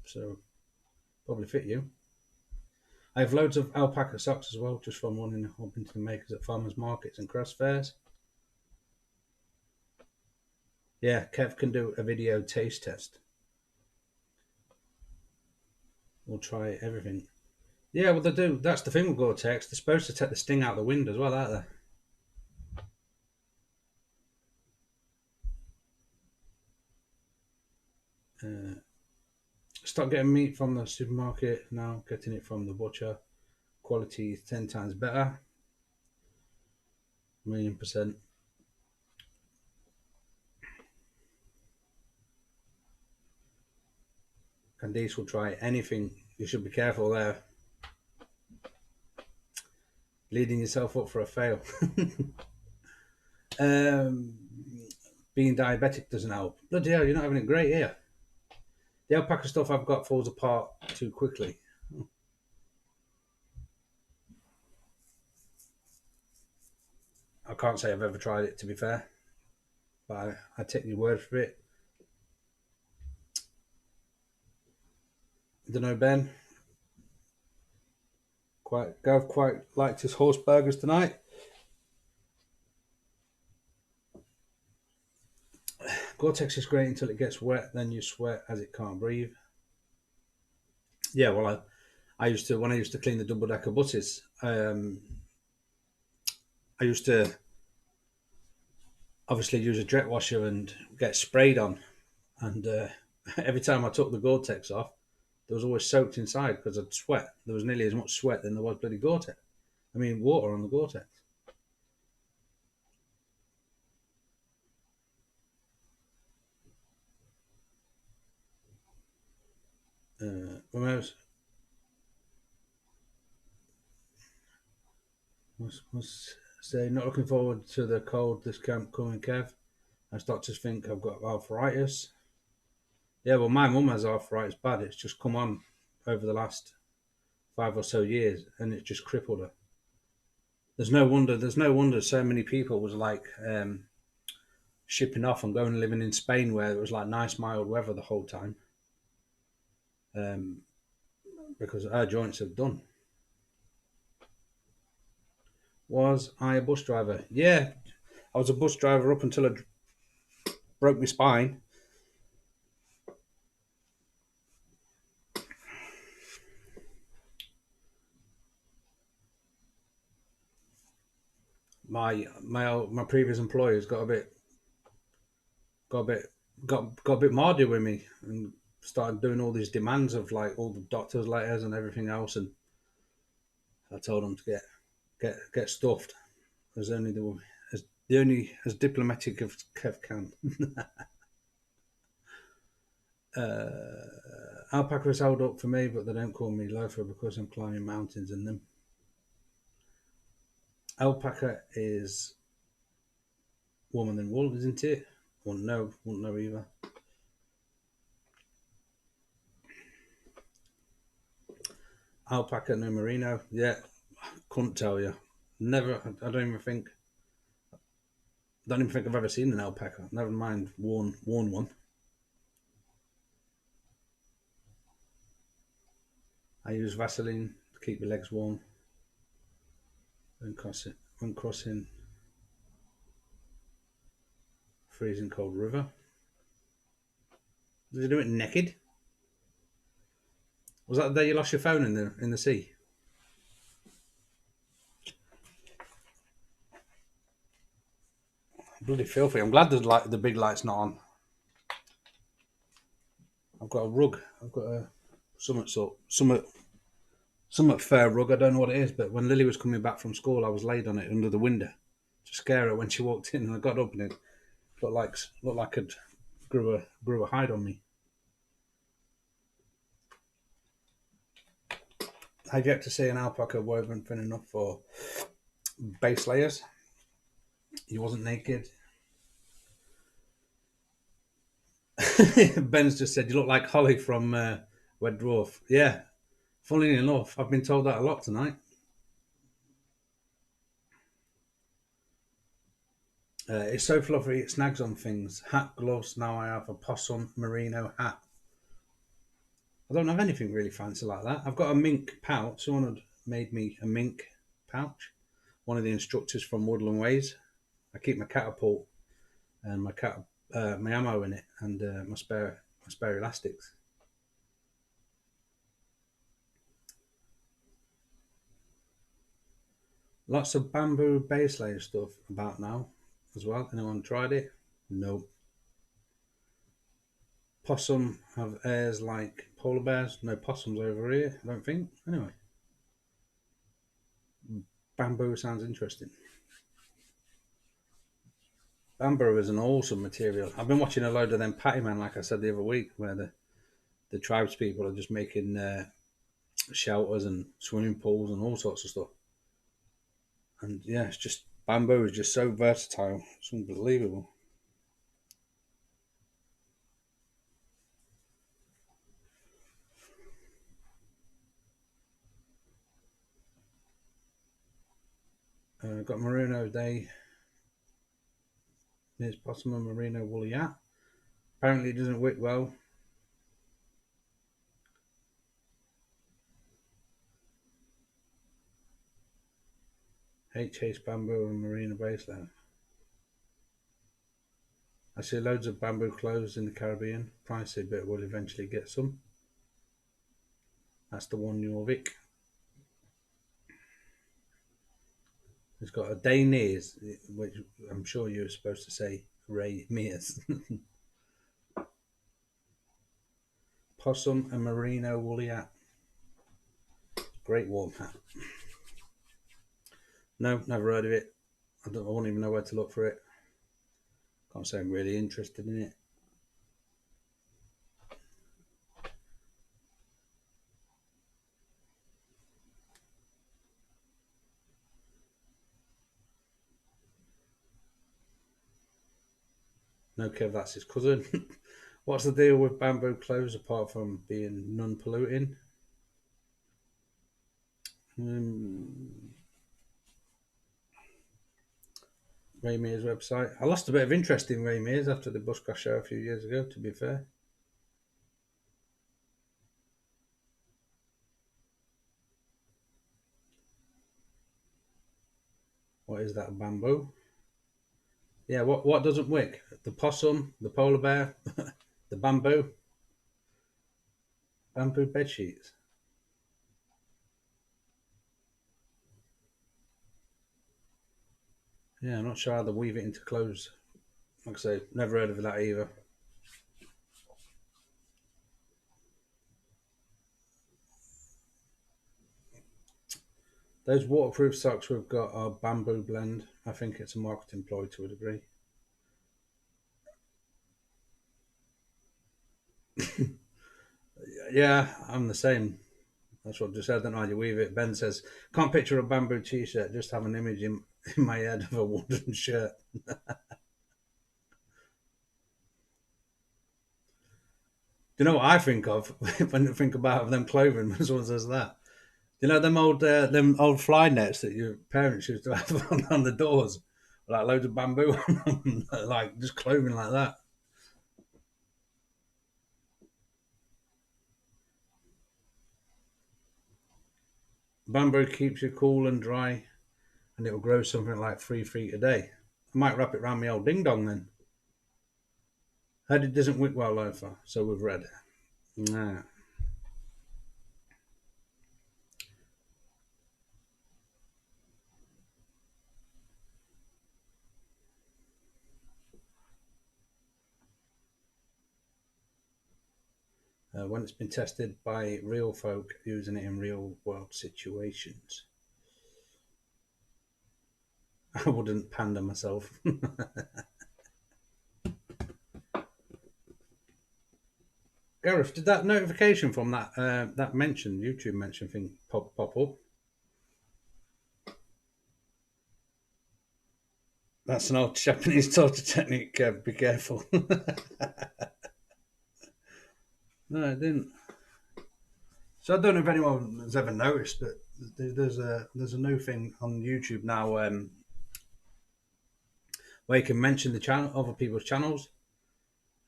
so probably fit you. I have loads of alpaca socks as well, just from running up into the makers at farmers markets and cross fairs. Yeah, Kev can do a video taste test. We'll try everything. Yeah, well they do. That's the thing with Gore-Tex. They're supposed to take the sting out of the wind as well, aren't they? Stop getting meat from the supermarket now. Getting it from the butcher. Quality is 10 times better. 1,000,000%. Candice will try anything. You should be careful there. Leading yourself up for a fail. Being diabetic doesn't help. Bloody hell, you're not having it great here. The alpaca stuff I've got falls apart too quickly. I can't say I've ever tried it, to be fair. But I take your word for it. I don't know, Ben. Gav quite liked his horse burgers tonight. Gore-Tex is great until it gets wet, then you sweat as it can't breathe. Yeah, well, I used to, when I used to clean the double decker buses, I used to obviously use a jet washer and get sprayed on. And every time I took the Gore-Tex off, there was always soaked inside because I'd sweat. There was nearly as much sweat than there was bloody Gore-Tex. I mean, water on the Gore-Tex. When I was say not looking forward to the cold this camp coming, Kev. As doctors think I've got arthritis. Yeah, well, my mum has arthritis bad. It's just come on over the last 5 or so years, and it's just crippled her. There's no wonder. There's no wonder so many people was like shipping off and going and living in Spain, where it was like nice mild weather the whole time, because her joints have done. Was I a bus driver? Yeah, I was a bus driver up until I broke my spine. My previous employers got a bit got a bit mardy with me and started doing all these demands of like all the doctors' letters and everything else, and I told them to get stuffed as only the only as diplomatic as Kev can. Alpacas hold up for me, but they don't call me loafer because I'm climbing mountains in them. Alpaca is warmer than wool, isn't it? Wouldn't know either. Alpaca, no merino. Yeah, couldn't tell you. Never. I don't even think I've ever seen an alpaca. Never mind worn one. I use Vaseline to keep my legs warm when crossing freezing cold river. Did you do it naked? Was that the day you lost your phone in the sea? Bloody filthy. I'm glad the big light's not on. I've got a rug. I've got a somewhat fair rug. I don't know what it is, but when Lily was coming back from school, I was laid on it under the window to scare her when she walked in, and I got up and it looked like it grew a hide on me. I've yet to see an alpaca woven thin enough for base layers. He wasn't naked. Ben's just said you look like Holly from Red Dwarf. Yeah, funnily enough, I've been told that a lot tonight. It's so fluffy, it snags on things. Hat, gloves, now I have a possum merino hat. I don't have anything really fancy like that. I've got a mink pouch. Someone had made me a mink pouch. One of the instructors from Woodland Ways. I keep my catapult and my ammo in it, and my spare elastics. Lots of bamboo base layer stuff about now as well. Anyone tried it? No. Possum have airs like polar bears. No possums over here, I don't think. Anyway, bamboo sounds interesting. Bamboo is an awesome material. I've been watching a load of them Patty Man, like I said the other week, where the tribes people are just making shelters and swimming pools and all sorts of stuff. And yeah, it's just bamboo is just so versatile. It's unbelievable. Got merino day. Here's possum and merino woolly hat. Apparently, it doesn't wick well. Chase bamboo and merino base layer. I see loads of bamboo clothes in the Caribbean. Pricey, but we'll eventually get some. That's the one Jorvik. It's got a Dainese, which I'm sure you're supposed to say Ray Mears. Possum and merino woolly hat. Great warm hat. No, never heard of it. I won't even know where to look for it. Can't say I'm really interested in it. No, Kev, that's his cousin. What's the deal with bamboo clothes apart from being non-polluting? Ray Mears website. I lost a bit of interest in Ray Mears after the Bushcraft show a few years ago, to be fair. What is that, bamboo? Yeah, what doesn't wick? The possum, the polar bear, the bamboo bed sheets. Yeah, I'm not sure how they weave it into clothes. Like I say, never heard of that either. Those waterproof socks we've got are Bamboo Blend. I think it's a marketing ploy to a degree. Yeah, I'm the same. That's what I just said. I don't know how you weave it. Ben says, can't picture a bamboo t-shirt, just have an image in my head of a wooden shirt. Do you know what I think of when I think about them clothing when someone says that? You know them old fly nets that your parents used to have on the doors, like loads of bamboo on them, like just clothing like that. Bamboo keeps you cool and dry, and it'll grow something like 3 feet a day. I might wrap it round my old ding dong then. Heard it doesn't wick wildlife, so we've read. Nah. When it's been tested by real folk using it in real world situations. I wouldn't pander myself. Gareth, did that notification from that mention YouTube mention thing pop up? That's an old Japanese torture technique. Be careful. No, it didn't. So I don't know if anyone has ever noticed, but there's a new thing on YouTube now where you can mention the channel, other people's channels,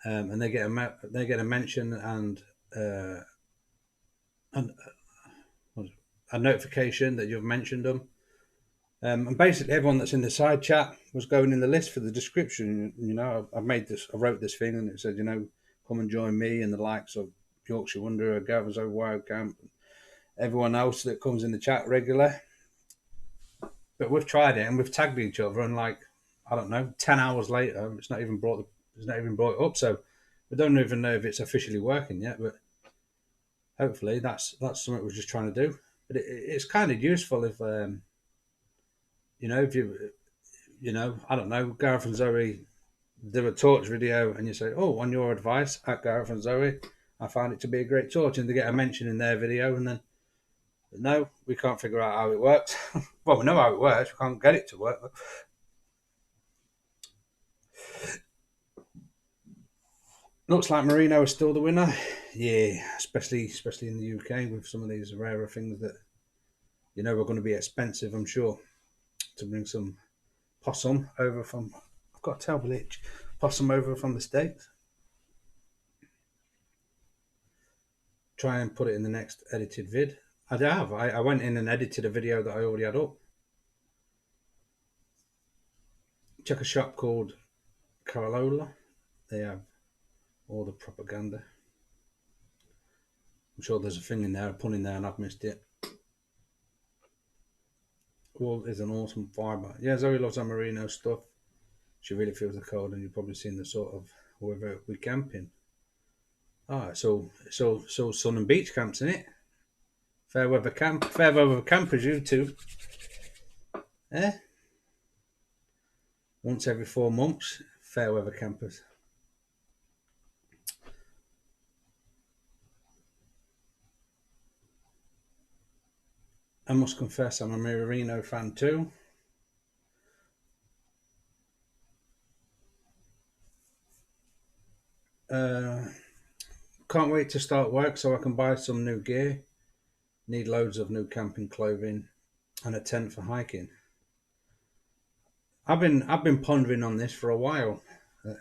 and they get a mention uh, and a notification that you've mentioned them. And basically, everyone that's in the side chat was going in the list for the description. You know, I wrote this thing, and it said, you know, come and join me and the likes of Yorkshire Wanderer, Gavin's Over Wild Camp, everyone else that comes in the chat regular. But we've tried it and we've tagged each other, and like I don't know, 10 hours later, it's not even brought it up. So we don't even know if it's officially working yet. But hopefully, that's something we're just trying to do. But it's kind of useful if if you know, I don't know, Gareth and Zoe do a torch video and you say, oh, on your advice at Gareth and Zoe, I found it to be a great torch, and they get a mention in their video, and then no, we can't figure out how it works. Well, we know how it works, we can't get it to work. Looks like Merino is still the winner. Yeah, especially in the UK with some of these rarer things that are going to be expensive, I'm sure, to bring some possum over from. I've got a terrible itch. Possum over from the States. Try and put it in the next edited vid. I have. I went in and edited a video that I already had up. Check a shop called Caralola. They have all the propaganda. I'm sure there's a thing in there, a pun in there, and I've missed it. Wool is an awesome fibre. Yeah, Zoe loves our merino stuff. She really feels the cold, and you've probably seen the sort of wherever we're camping. So sun and beach camps in it. Fair weather campers, you two. Eh? Once every 4 months, fair weather campers. I must confess, I'm a merino fan too. Uh, can't wait to start work so I can buy some new gear. Need loads of new camping clothing and a tent for hiking. I've been pondering on this for a while.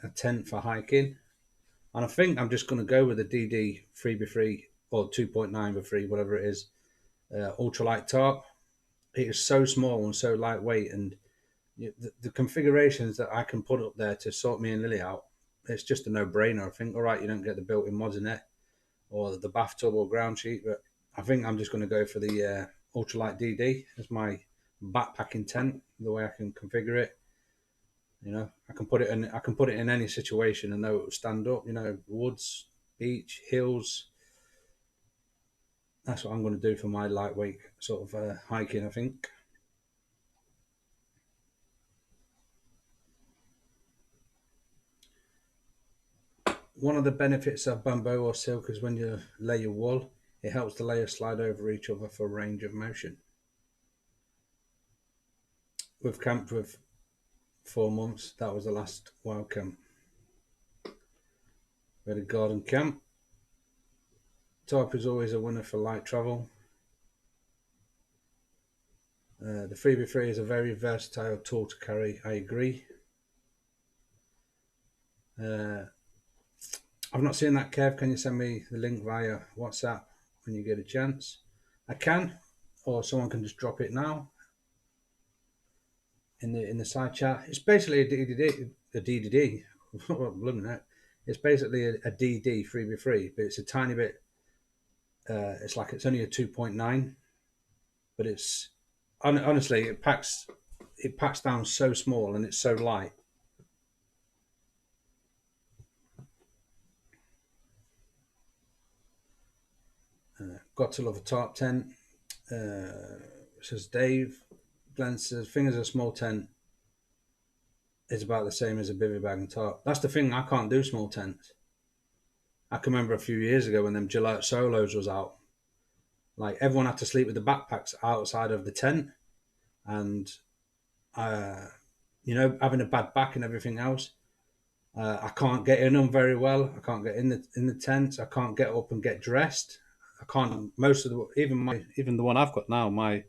A tent for hiking, and I think I'm just going to go with the DD 3x3 or 2.9x3, whatever it is, ultralight tarp. It is so small and so lightweight, and the configurations that I can put up there to sort me and Lily out, it's just a no-brainer. I think, all right, you don't get the built-in mods in it or the bathtub or ground sheet, but I think I'm just going to go for the ultralight DD as my backpacking tent. The way I can configure it, I can put it in. I can put it in any situation and know it will stand up. Woods, beach, hills, That's what I'm going to do for my lightweight sort of hiking, I think. One of the benefits of bamboo or silk is when you lay your wool, it helps the layers slide over each other for range of motion. We've camped with 4 months. That was the last wild camp. We had a garden camp. Tarp is always a winner for light travel. The 3x3 is a very versatile tool to carry, I agree. I've not seen that, Kev. Can you send me the link via WhatsApp when you get a chance? I can, or someone can just drop it now in the side chat. It's basically a DDD. Well, blooming heck. It's basically a DD 3x3, but it's a tiny bit. It's like it's only a 2.9, but it's honestly it packs down so small and it's so light. Got to love a tarp tent. Says Dave. Glenn says fingers a small tent is about the same as a bivy bag and tarp. That's the thing. I can't do small tents. I can remember a few years ago when them Gillette Solos was out. Like everyone had to sleep with the backpacks outside of the tent, and having a bad back and everything else. I can't get in them very well. I can't get in the tents. I can't get up and get dressed. I can't. Most of the even the one I've got now, my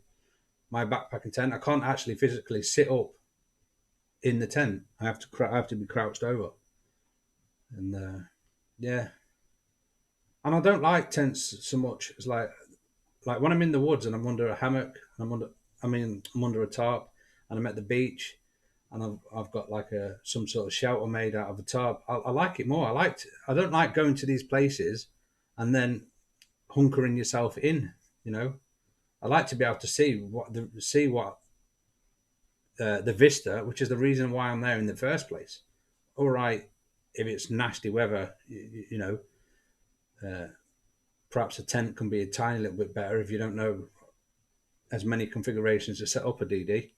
backpacking tent. I can't actually physically sit up in the tent. I have to be crouched over, and yeah. And I don't like tents so much. It's like when I'm in the woods and I'm under a hammock, and I'm under a tarp, and I'm at the beach, and I've got like some sort of shelter made out of a tarp. I like it more. I don't like going to these places and then hunkering yourself in. You know, I like to be able to see the vista, which is the reason why I'm there in the first place. All right, if it's nasty weather, uh, perhaps a tent can be a tiny little bit better if you don't know as many configurations to set up a DD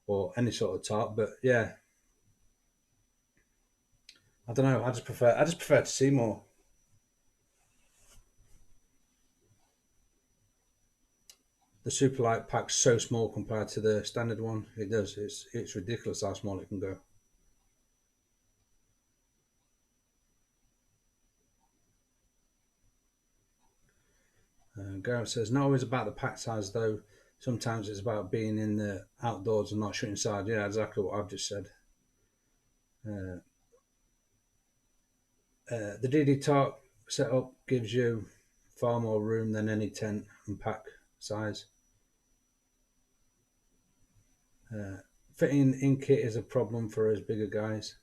or any sort of tarp. But yeah, I don't know. I just prefer to see more. The Superlight pack's so small compared to the standard one. It does. It's ridiculous how small it can go. Gareth says, not always about the pack size though. Sometimes it's about being in the outdoors and not shooting inside. Yeah, exactly what I've just said. Uh, the DD Talk setup gives you far more room than any tent and pack size. Fitting in kit is a problem for us bigger guys.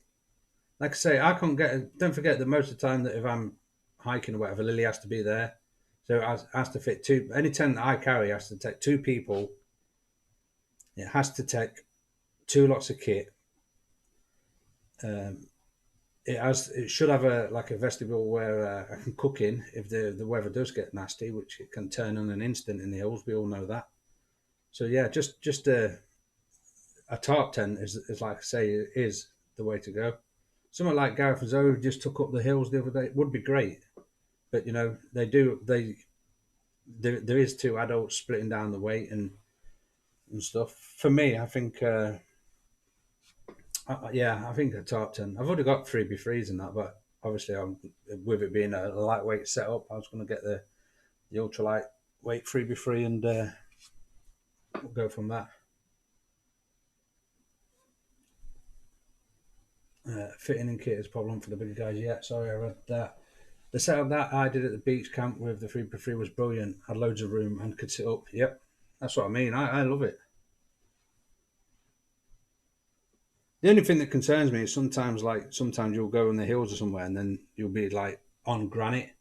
Like I say, I can't get. Don't forget that most of the time that if I'm hiking or whatever, Lily has to be there, so it has to fit two. Any tent that I carry has to take two people. It has to take two lots of kit. Um, it should have a vestibule where I can cook in if the weather does get nasty, which it can turn on an instant in the hills. We all know that. So yeah, just a tarp tent is like I say is the way to go. Someone like Gareth and Zoe just took up the hills the other day. It would be great, but there is two adults splitting down the weight and stuff. For me, I think I think a tarp tent. I've already got 3x3s and that, but obviously with it being a lightweight setup, I was going to get the ultralight weight 3x3 and we'll go from that. Fitting in kit is a problem for the bigger guys. Yeah, sorry, I read that. The setup that I did at the beach camp with the 3x3 was brilliant. Had loads of room and could sit up. Yep, that's what I mean. I love it. The only thing that concerns me is sometimes you'll go in the hills or somewhere and then you'll be like on granite,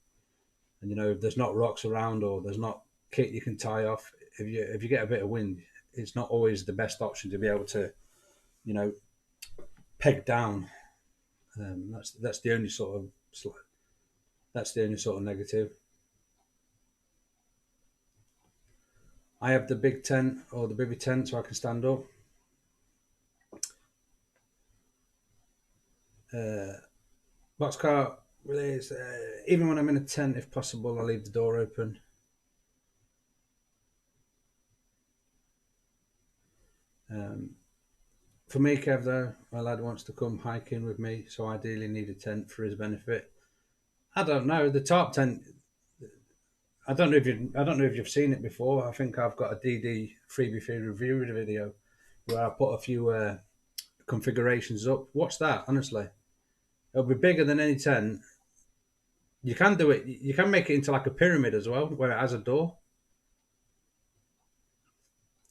and if there's not rocks around or there's not kit you can tie off. If you get a bit of wind, it's not always the best option to be able to you know peg down. That's the only sort of negative. I have the big tent or the bivvy tent so I can stand up. Boxcar relays. Even when I'm in a tent, if possible, I leave the door open. For me, Kev, though, my lad wants to come hiking with me, so I ideally need a tent for his benefit. I don't know. The tarp tent. I don't know if you've seen it before. I think I've got a DD freebie free review video where I put a few configurations up. Watch that, honestly. It'll be bigger than any tent. You can do it. You can make it into like a pyramid as well, where it has a door.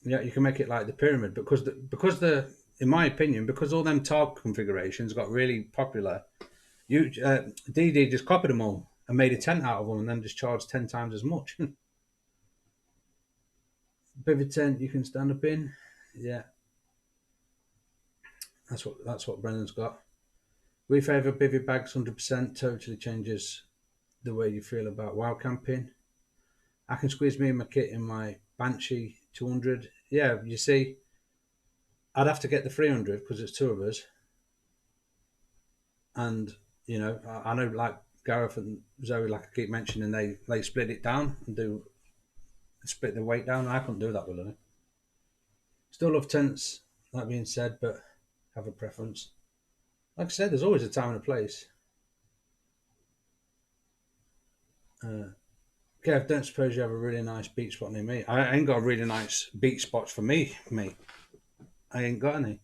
Yeah, you can make it like the pyramid because in my opinion, because all them tarp configurations got really popular. DD just copied them all and made a tent out of them, and then just charged 10 times as much. Bivvy tent you can stand up in. Yeah, that's what Brendan's got. We favour bivvy bags 100%. Totally changes the way you feel about wild camping. I can squeeze me and my kit in my Banshee 200. Yeah, you see, I'd have to get the 300 because it's two of us. And, I know like Gareth and Zoe, like I keep mentioning, they split it down and split the weight down. I couldn't do that, will I? Still love tents, that being said, but have a preference. Like I said, there's always a time and a place. Kev, don't suppose you have a really nice beach spot near me? I ain't got a really nice beach spot for me, mate. I ain't got any.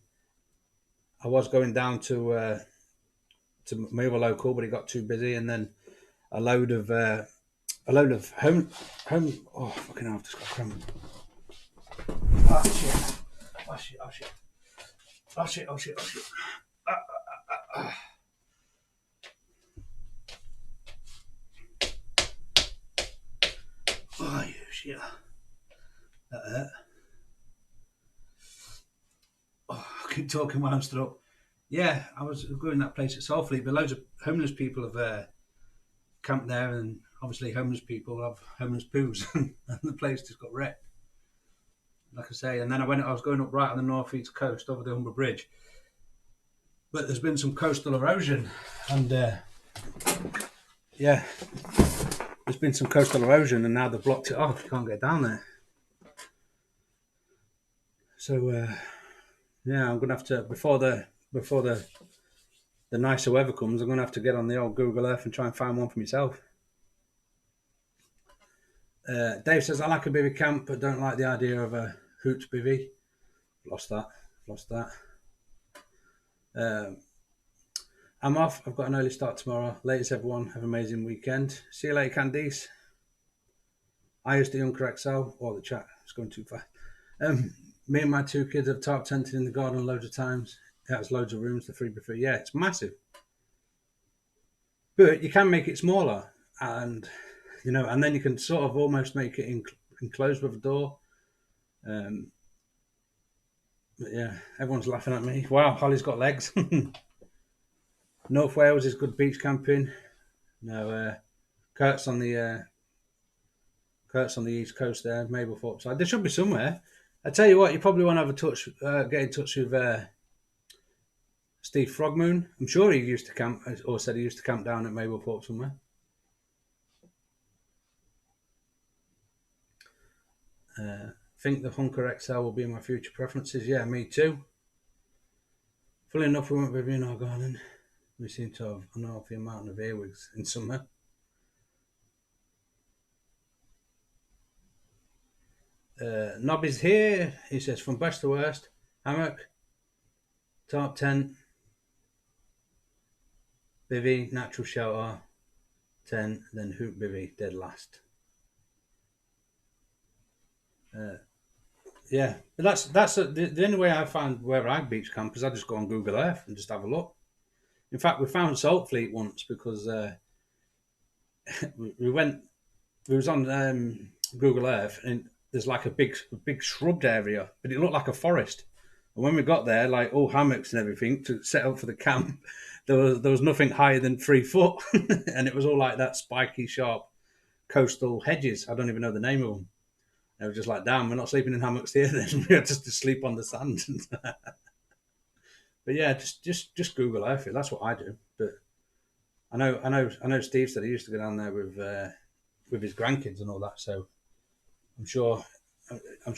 I was going down to my other local, but it got too busy, and then a load of home. Oh fucking hell! I've just got cramp. Oh shit! Oh shit! Oh shit! Oh shit! Oh shit! Oh shit! Oh you shit! That hurt. Oh, I keep talking while I'm stood up. Yeah, I was going to that place at Salfleet, but loads of homeless people have camped there, and obviously homeless people have homeless poos, and the place just got wrecked. Like I say, and then I was going up right on the northeast coast over the Humber Bridge, but there's been some coastal erosion, and yeah, there's been some coastal erosion, and now they've blocked it off. You can't get down there. So yeah, I'm gonna have to before the nicer weather comes, I'm gonna have to get on the old Google Earth and try and find one for myself. Dave says, I like a bivvy camp, but don't like the idea of a hoots bivvy. Lost that. I'm off. I've got an early start tomorrow. Latest everyone. Have an amazing weekend. See you later, Candice. I used the Junker XL. Oh, the chat is going too fast. Me and my two kids have tarp tented in the garden loads of times. It has loads of rooms, the 3x3. Yeah, it's massive. But you can make it smaller, and and then you can sort of almost make it enclosed with a door. But yeah, everyone's laughing at me. Wow, Holly's got legs. North Wales is good beach camping. No, Kurt's on the east coast there, Mablethorpe side. There should be somewhere. I tell you what, you probably want to have get in touch with Steve Frogmoon. I'm sure he used to camp, or said he used to camp down at Mablethorpe somewhere. Think the Hunker XL will be my future preferences. Yeah, me too. Fully enough, we won't be in our garden. We seem to have an awful amount of earwigs in summer. Nobby's here. He says, from best to worst, hammock, tarp tent, bivvy, natural shelter, tent, then hoop bivvy, dead last. Yeah, but that's the only way I find where I beach camp is I just go on Google Earth and just have a look. In fact, we found Saltfleet once because we was on Google Earth and there's like a big shrubbed area, but it looked like a forest. And when we got there, like all hammocks and everything to set up for the camp, there was nothing higher than 3 foot, and it was all like that spiky, sharp coastal hedges. I don't even know the name of them. They were just like, damn, we're not sleeping in hammocks here then. We had just to sleep on the sand. But yeah, just Google Earth it. That's what I do. But I know Steve said he used to go down there with his grandkids and all that. So I'm sure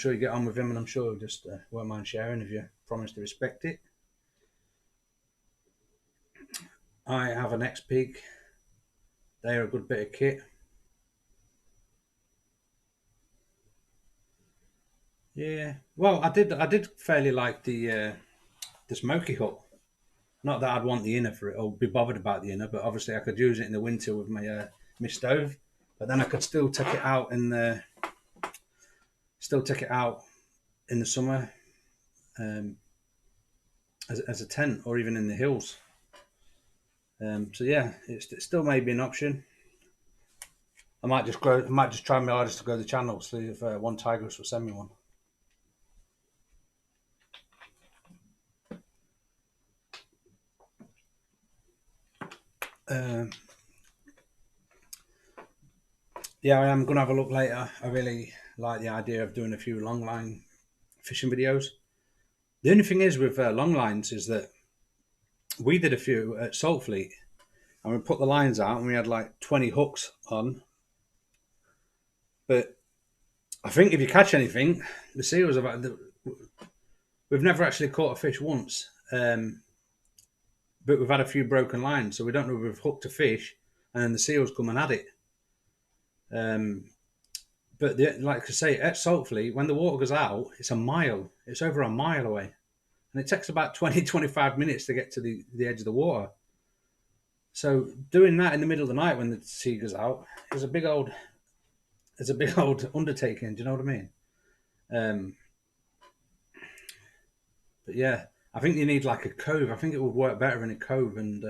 you get on with him, and I'm sure he'll just won't mind sharing if you promise to respect it. I have an X-Peak. They're a good bit of kit. Yeah. Well, I did fairly like the smoky hut. Not that I'd want the inner for it or be bothered about the inner, but obviously I could use it in the winter with my stove. But then I could still take it out in the summer as a tent, or even in the hills. So yeah, it still may be an option. I might just try my hardest to grow the channel, see if one Tigress will send me one. Yeah, I am going to have a look later. I really like the idea of doing a few long line fishing videos. The only thing is with long lines is that we did a few at Saltfleet, and we put the lines out, and we had like 20 hooks on. But I think if you catch anything, the seals have. We've never actually caught a fish once, but we've had a few broken lines, so we don't know if we've hooked a fish, and then the seals come and had it. But like I say, at Saltfleet, when the water goes out, it's a mile. It's over a mile away. And it takes about 20, 25 minutes to get to the edge of the water. So doing that in the middle of the night when the sea goes out is a big old undertaking. Do you know what I mean? But yeah, I think you need like a cove. I think it would work better in a cove and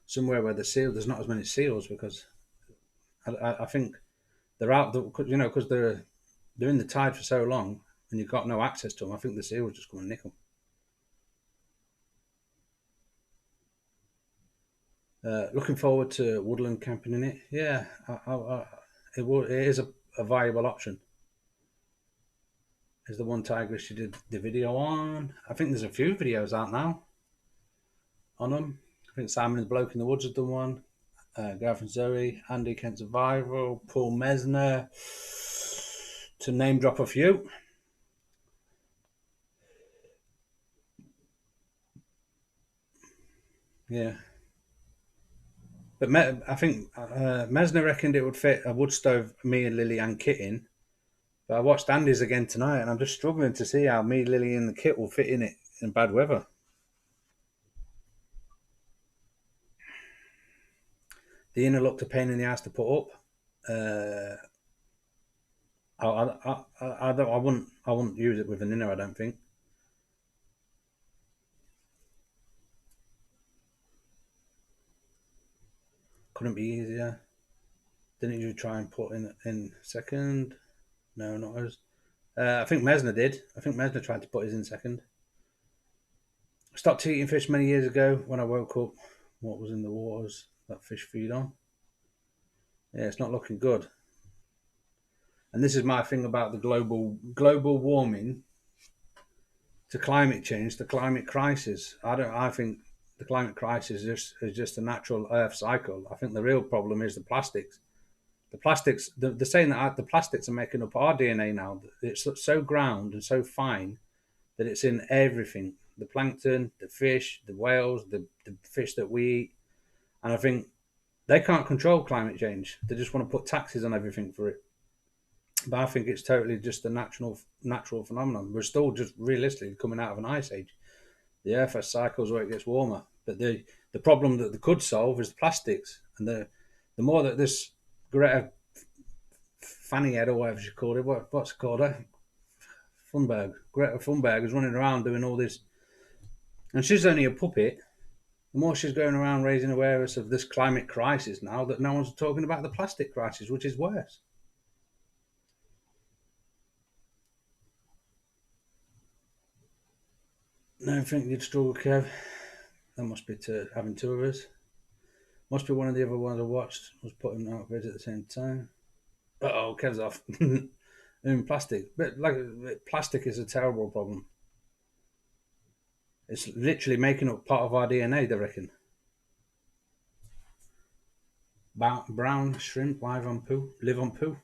somewhere where there's not as many seals, because I think they're out, because they're in the tide for so long and you've got no access to them. I think the seals just come and nick them. Looking forward to woodland camping in it. Yeah, it is a viable option. Is the one Tigress you did the video on? I think there's a few videos out now on them. I think Simon the Bloke in the Woods has done one. Gareth and Zoe, Andy Kent Survival, Paul Mesner, to name drop a few. Yeah. But I think Mesner reckoned it would fit a wood stove, me and Lily and Kit in. But I watched Andy's again tonight, and I'm just struggling to see how me, Lily, and the Kit will fit in it in bad weather. The inner looked a pain in the ass to put up. I wouldn't use it with an inner, I don't think. Couldn't be easier. Didn't you try and put in second? No, not us. I think Mesner did. I think Mesner tried to put his in second. I stopped eating fish many years ago when I woke up. What was in the waters that fish feed on? Yeah, it's not looking good. And this is my thing about the global warming to climate change, the climate crisis. I think the climate crisis is just a natural Earth cycle. I think the real problem is the plastics. They're saying that the plastics are making up our DNA now. It's so ground and so fine that it's in everything: the plankton, the fish, the whales, the fish that we eat. And I think they can't control climate change. They just want to put taxes on everything for it. But I think it's totally just a natural phenomenon. We're still just realistically coming out of an ice age. The Earth has cycles where it gets warmer. But the problem that they could solve is the plastics. And the more that this Greta Fannyhead, or whatever she called it, what's it called her? Greta Thunberg is running around doing all this. And she's only a puppet. The more she's going around raising awareness of this climate crisis now, that no one's talking about the plastic crisis, which is worse. No, I think you'd struggle, Kev. That must be having two of us. Must be one of the other ones I watched was putting out vids at the same time. Oh, Kev's off. in plastic. But like, plastic is a terrible problem. It's literally making up part of our DNA, they reckon. Brown shrimp live on poo.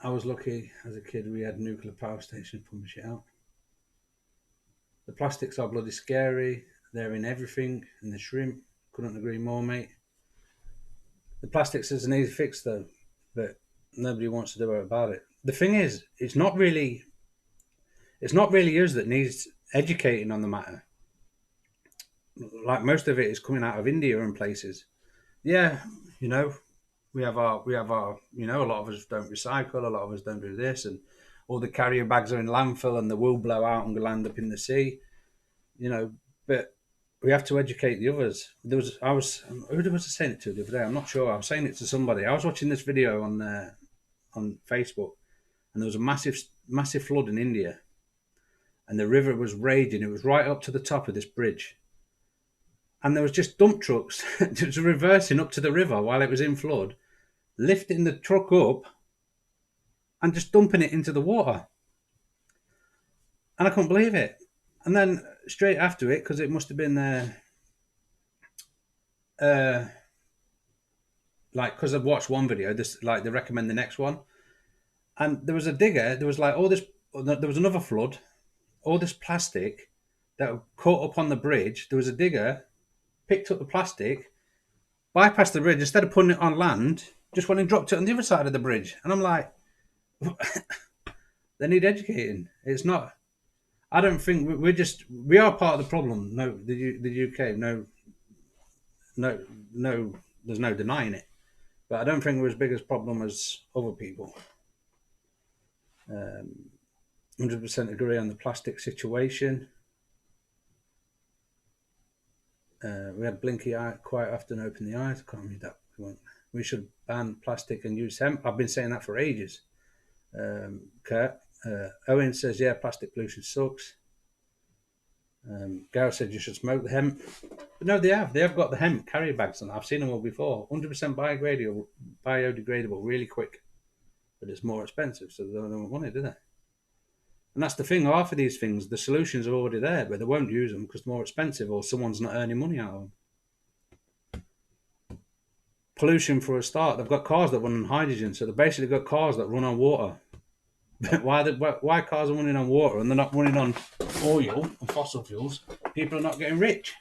I was lucky as a kid, we had a nuclear power station pumping shit out. The plastics are bloody scary. They're in everything, in the shrimp. Couldn't agree more, mate. The plastics is an easy fix, though, but nobody wants to do it about it. The thing is, it's not really us that needs educating on the matter. Like, most of it is coming out of India and places. Yeah, you know, we have our, a lot of us don't recycle, a lot of us don't do this, and all the carrier bags are in landfill and they will blow out and land up in the sea, but we have to educate the others. Who was I saying it to the other day? I'm not sure. I was saying it to somebody. I was watching this video on Facebook, and there was a massive flood in India, and the river was raging. It was right up to the top of this bridge, and there was just dump trucks just reversing up to the river while it was in flood, lifting the truck up and just dumping it into the water. And I couldn't believe it. And then straight after it, because it must have been because I've watched one video, this, like, they recommend the next one, and there was a digger. There was like all this. There was another flood. All this plastic that caught up on the bridge. There was a digger, picked up the plastic, bypassed the bridge, instead of putting it on land, just went and dropped it on the other side of the bridge. And I'm like, they need educating. It's not. I don't think we are part of the problem. No, the UK. No. There's no denying it. But I don't think we're as big a problem as other people. 100% agree on the plastic situation. We had blinky eye quite often open the eyes. I can't read that. We should ban plastic and use hemp. I've been saying that for ages. Kurt. Owen says, yeah, plastic pollution sucks. Gareth said you should smoke the hemp. But no, they have got the hemp carrier bags, and I've seen them all before. 100% biodegradable, really quick. But it's more expensive, so they don't want it, do they? And that's the thing. Half of these things, the solutions are already there, but they won't use them because they're more expensive, or someone's not earning money out of them. Pollution, for a start, they've got cars that run on hydrogen, so they've basically got cars that run on water. But why cars are running on water and they're not running on oil and fossil fuels? People are not getting rich.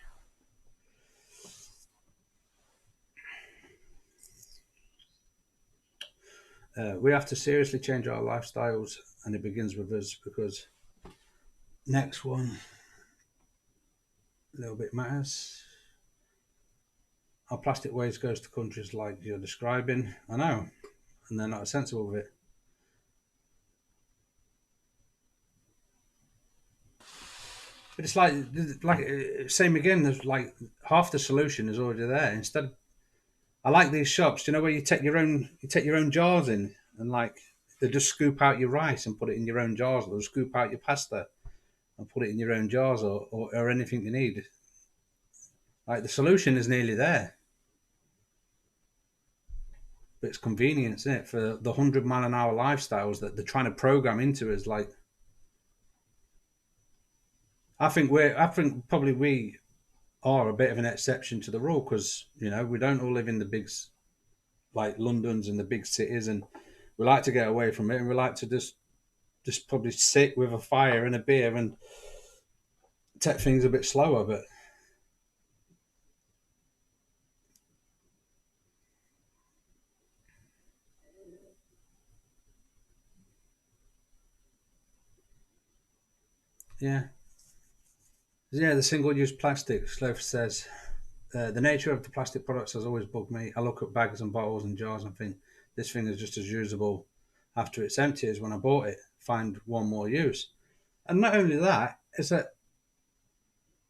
We have to seriously change our lifestyles, and it begins with us, because next one, a little bit matters. Our plastic waste goes to countries like you're describing. I know, and they're not sensible with it. But it's like same again. There's like half the solution is already there. Instead, I like these shops. You know, where you take your own jars in, and like they just scoop out your rice and put it in your own jars, or they'll scoop out your pasta and put it in your own jars, or anything you need. Like, the solution is nearly there, but it's convenience, isn't it, for the 100-mile-an-hour lifestyles that they're trying to program into us. Like, I think probably we are a bit of an exception to the rule, because we don't all live in the big, like London's and the big cities, and we like to get away from it, and we like to just probably sit with a fire and a beer and take things a bit slower. But yeah, the single-use plastic. Sloth says, the nature of the plastic products has always bugged me. I look at bags and bottles and jars and think, this thing is just as usable after it's empty as when I bought it. Find one more use. And not only that, it's that,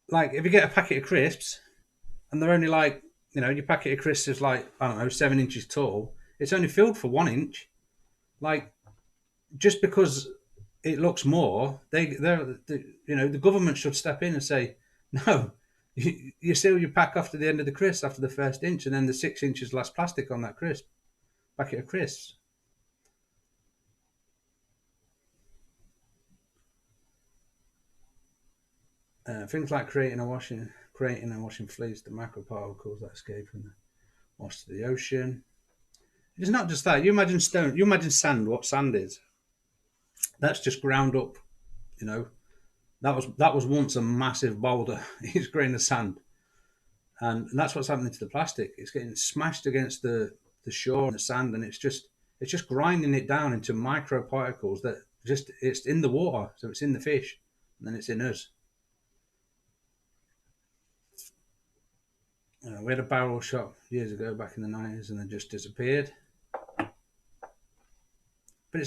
like, if you get a packet of crisps and they're only like, your packet of crisps is like, I don't know, 7 inches tall, it's only filled for 1 inch. Like, just because it looks more, the government should step in and say, no, you seal your pack after the end of the crisp, after the first inch, and then the 6 inches less plastic on that packet of crisps. Things like creating and washing fleece, the microparticles that escape from the wash to the ocean. It's not just that. You imagine stone. You imagine sand. What sand is? That's just ground up. You know, that was once a massive boulder, each grain of sand, and that's what's happening to the plastic. It's getting smashed against the shore and the sand, and it's just grinding it down into microparticles that just it's in the water, so it's in the fish, and then it's in us. We had a barrel shop years ago, back in the 90s, and it just disappeared. But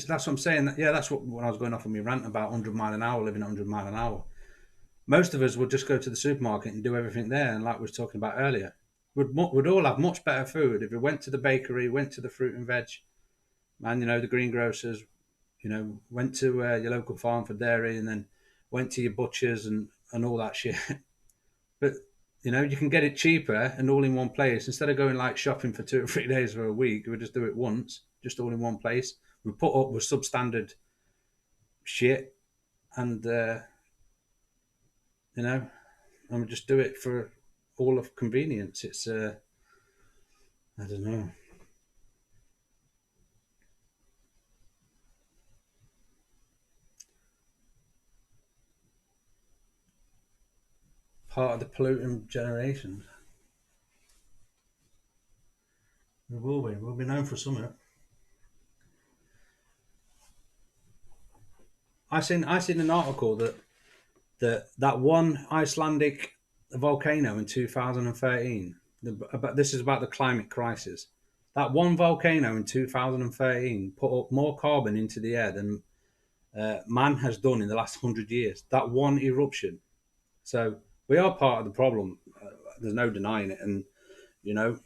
that's what I'm saying. Yeah, that's what when I was going off on my rant about 100 mile an hour, living at 100 mile an hour. Most of us would just go to the supermarket and do everything there, and like we was talking about earlier, would all have much better food if we went to the bakery, went to the fruit and veg, and the greengrocers, went to your local farm for dairy, and then went to your butchers and all that shit. But you can get it cheaper and all in one place instead of going like shopping for 2 or 3 days or a week. We just do it once, just all in one place. We put up with substandard shit, and and we just do it for all of convenience. It's I don't know. Part of the polluting generation. We will be. We'll be known for something. I seen an article that one Icelandic volcano in 2013. This is about the climate crisis. That one volcano in 2013 put up more carbon into the air than man has done in the last 100 years. That one eruption. So we are part of the problem. There's no denying it. And you know,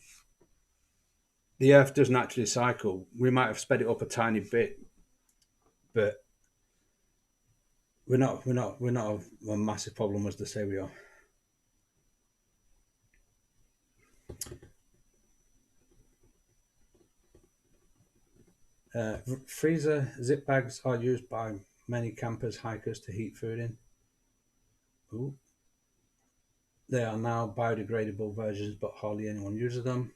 the Earth does naturally cycle. We might have sped it up a tiny bit, but we're not a massive problem as they say we are. Freezer zip bags are used by many campers, hikers to heat food in. Ooh. They are now biodegradable versions, but hardly anyone uses them.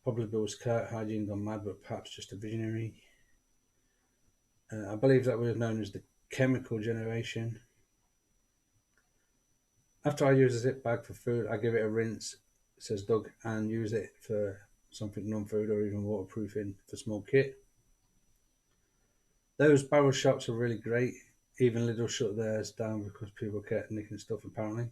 Probably Bill's Kurt hygiene gone mad, but perhaps just a visionary. I believe that was known as the chemical generation. After I use a zip bag for food, I give it a rinse, says Doug, and use it for something non-food or even waterproofing for small kit. Those barrel shops are really great. Even Lidl shut theirs down because people kept nicking stuff apparently.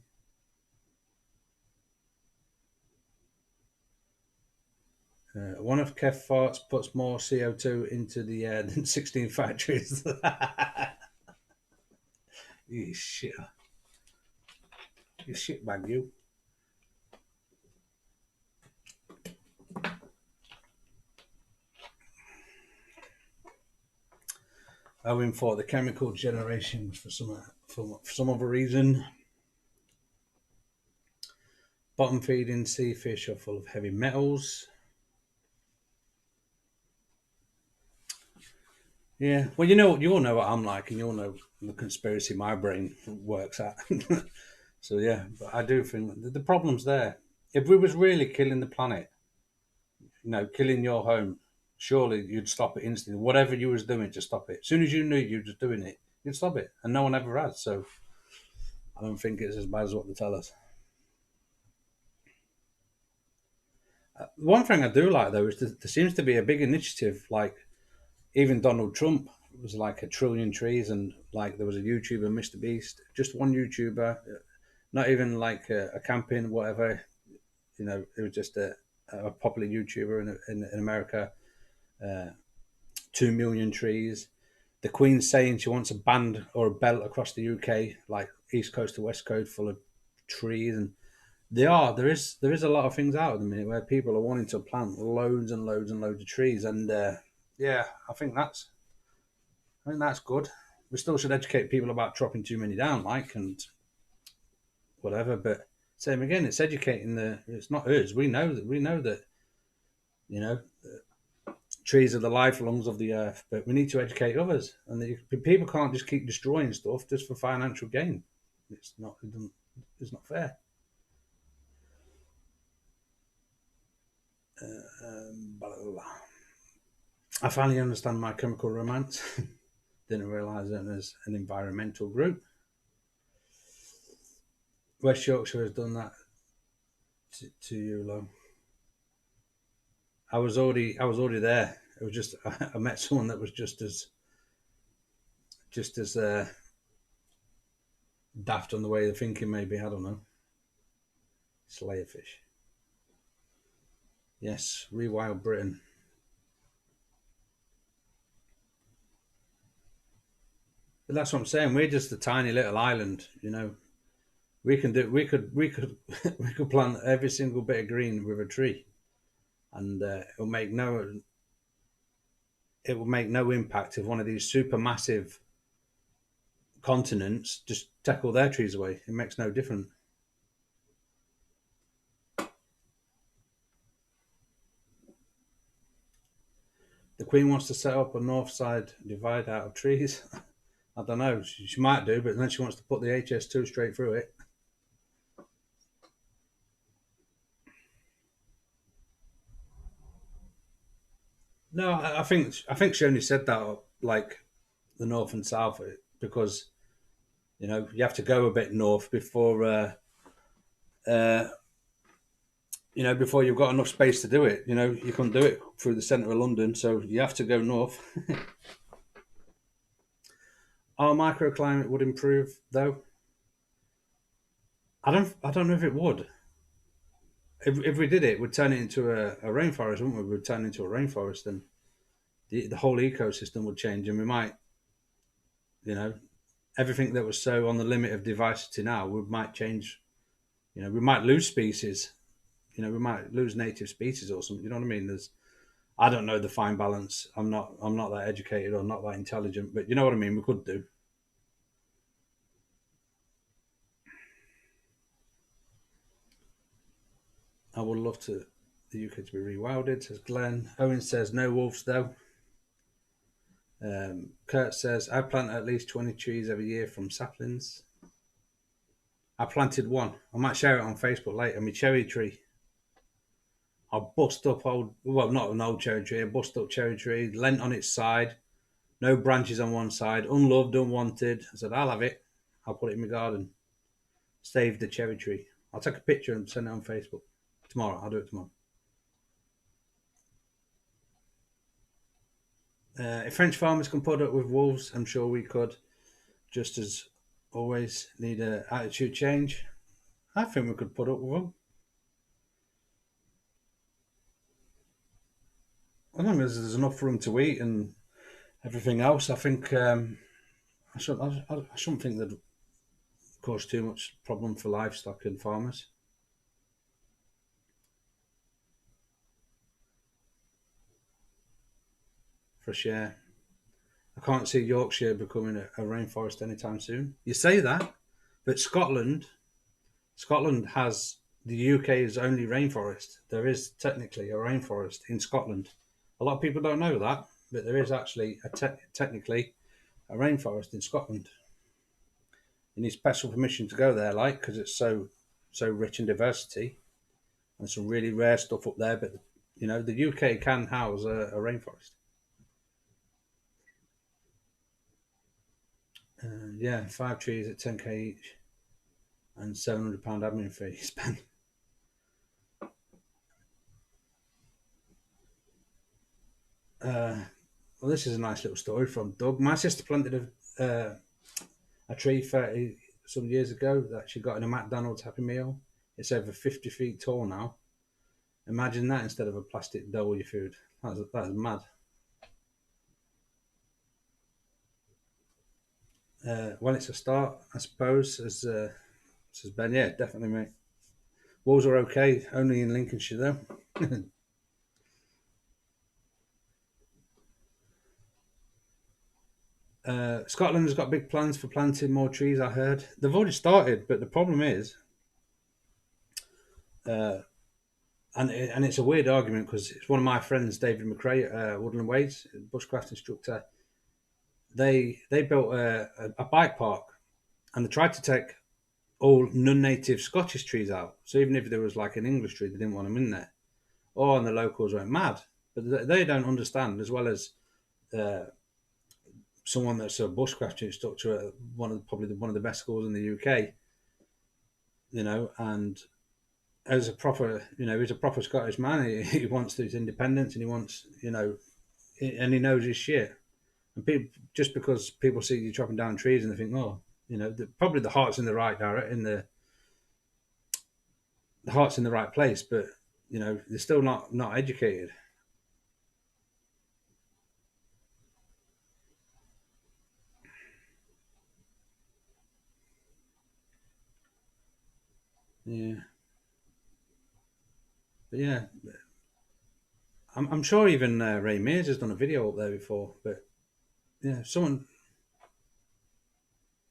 One of Kev farts puts more CO2 into the air than 16 factories. You shit. You shit bag, you. Owen thought the chemical generation was for some other reason. Bottom feeding sea fish are full of heavy metals. Yeah, well, you all know what I'm like, and you all know the conspiracy my brain works at. So yeah, but I do think that the problem's there. If we was really killing the planet, killing your home, surely you'd stop it instantly. Whatever you was doing to stop it, as soon as you knew you were doing it, you'd stop it, and no one ever has. So I don't think it's as bad as what they tell us. One thing I do like though is that there seems to be a big initiative. Like even Donald Trump was like a trillion trees, and like there was a YouTuber, Mr. Beast, just one YouTuber, not even like a campaign, whatever. It was just a popular YouTuber in America. 2 million trees. The Queen's saying she wants a band or a belt across the UK, like East Coast to West Coast, full of trees, and there is a lot of things out at the minute where people are wanting to plant loads and loads and loads of trees, and yeah, I think that's good. We still should educate people about chopping too many down, like, and whatever. But same again, it's educating It's not us. We know that you know trees are the life lungs of the earth, but we need to educate others, and people can't just keep destroying stuff just for financial gain. It's not. It doesn't, it's not fair. Blah, blah, blah. I finally understand My Chemical Romance. Didn't realise it was an environmental group. West Yorkshire has done that to you, Lo. I was already there. It was just I met someone that was just as daft on the way of thinking. Maybe I don't know. Slayerfish. Yes, Rewild Britain. But that's what I'm saying. We're just a tiny little island, you know. We can do. We could we could plant every single bit of green with a tree, and it will make no impact if one of these super massive continents just take all their trees away. It makes no difference. The Queen wants to set up a north side divide out of trees. I don't know. She might do, but then she wants to put the HS2 straight through it. No, I think she only said that like the north and south because you have to go a bit north before uh, before you've got enough space to do it. You can't do it through the centre of London, so you have to go north. Our microclimate would improve, though. I don't know if it would. If we did it, we'd turn it into a rainforest, wouldn't we? We'd turn it into a rainforest, and the whole ecosystem would change, and we might, you know, everything that was so on the limit of diversity now, we might change. We might lose species. We might lose native species or something. You know what I mean? I don't know the fine balance. I'm not that educated or not that intelligent, but you know what I mean. We could do. I would love the UK to be rewilded, says Glenn. Owen says no wolves though. Kurt says I plant at least 20 trees every year from saplings. I planted one. I might share it on Facebook later. My cherry tree. I bust up not an old cherry tree, a bust up cherry tree, lent on its side, no branches on one side, unloved, unwanted. I said, I'll have it. I'll put it in my garden. Save the cherry tree. I'll take a picture and send it on Facebook tomorrow. I'll do it tomorrow. If French farmers can put up with wolves, I'm sure we could. Just as always, need an attitude change. I think we could put up with them. As long as there's enough for them to eat and everything else, I think I shouldn't think that cause too much problem for livestock and farmers. Fresh air. I can't see Yorkshire becoming a rainforest anytime soon. You say that, but Scotland has the UK's only rainforest. There is technically a rainforest in Scotland. A lot of people don't know that, but there is actually technically a rainforest in Scotland. You need special permission to go there, like because it's so rich in diversity and some really rare stuff up there. But the UK can house a rainforest. Yeah, 5 trees at 10k each, and £700 admin fee spent. Well, this is a nice little story from Doug. My sister planted a tree 30 some years ago that she got in a McDonald's Happy Meal. It's over 50 feet tall now. Imagine that instead of a plastic dough your food. That's mad. Well, it's a start, I suppose, as says Ben. Yeah, definitely, mate. Wolves are okay, only in Lincolnshire, though. Scotland has got big plans for planting more trees, I heard. They've already started, but the problem is, uh, and it's a weird argument because it's one of my friends, David McRae, Woodland Ways, bushcraft instructor. They built a bike park, and they tried to take all non-native Scottish trees out. So even if there was like an English tree, they didn't want them in there. Oh, and the locals went mad. But they don't understand, as well as uh, someone that's a bushcraft instructor at probably one of the best schools in the UK. And as a proper, he's a proper Scottish man. He wants his independence, and he wants, and he knows his shit. And people, just because people see you chopping down trees and they think, oh, probably the heart's in the right direction, the heart's in the right place, but they're still not educated. Yeah, but yeah, I'm sure even Ray Mears has done a video up there before. But yeah,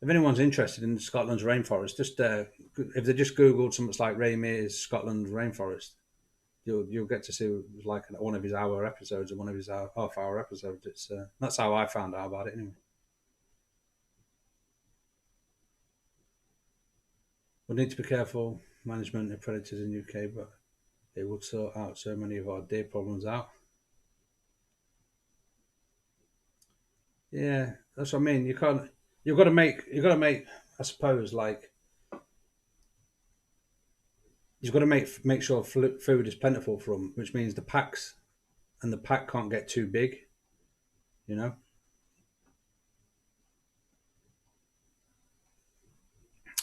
if anyone's interested in Scotland's rainforest, just if they just googled something like Ray Mears Scotland rainforest, you'll get to see like one of his hour episodes or one of his half-hour episodes. It's that's how I found out about it anyway. We need to be careful management of predators in UK, but it would sort out so many of our deer problems out. Yeah, that's what I mean. You've got to make. I suppose like you've got to make sure food is plentiful for them, which means the pack can't get too big. You know,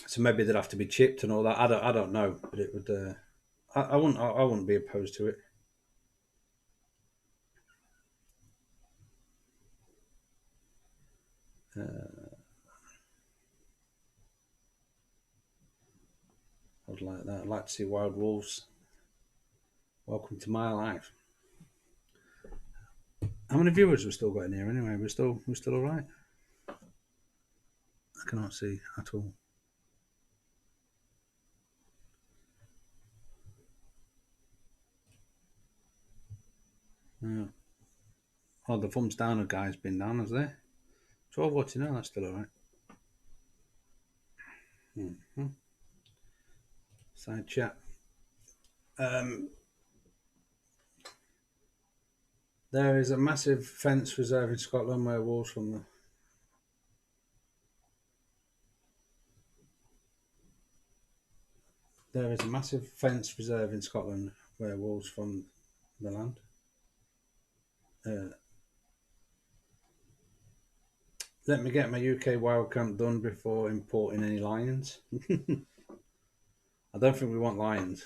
so maybe they'd have to be chipped and all that. I don't know, but it would. I wouldn't be opposed to it. Uh, I would like that. I'd like to see wild wolves. Welcome to my life. How many viewers we still got in here anyway? We're still all right. I cannot see at all. Yeah. Oh, the thumbs down guy's been down, has there? 12 watching now, that's still alright. Mm-hmm. Side chat. There is a massive fence reserve in Scotland where wolves from the. There is a massive fence reserve in Scotland where wolves from the land. Uh, Let me get my UK wild camp done before importing any lions. I don't think we want lions.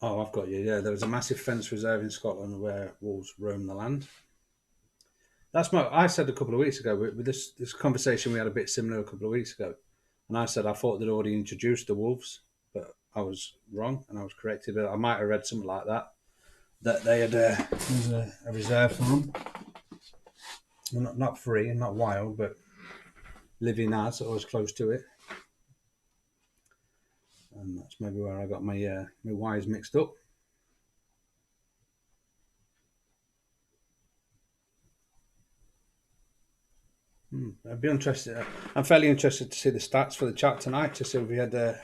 Oh, I've got you. Yeah, there was a massive fence reserve in Scotland where wolves roam the land. That's my. I said a couple of weeks ago with this conversation we had a bit similar a couple of weeks ago, and I said I thought they'd already introduced the wolves, but I was wrong and I was corrected. I might have read something like that they had there's a reserve for them, well, not free and not wild, but living as or as close to it, and that's maybe where I got my Y's mixed up. I'd be interested. I'm fairly interested to see the stats for the chat tonight to see if we had a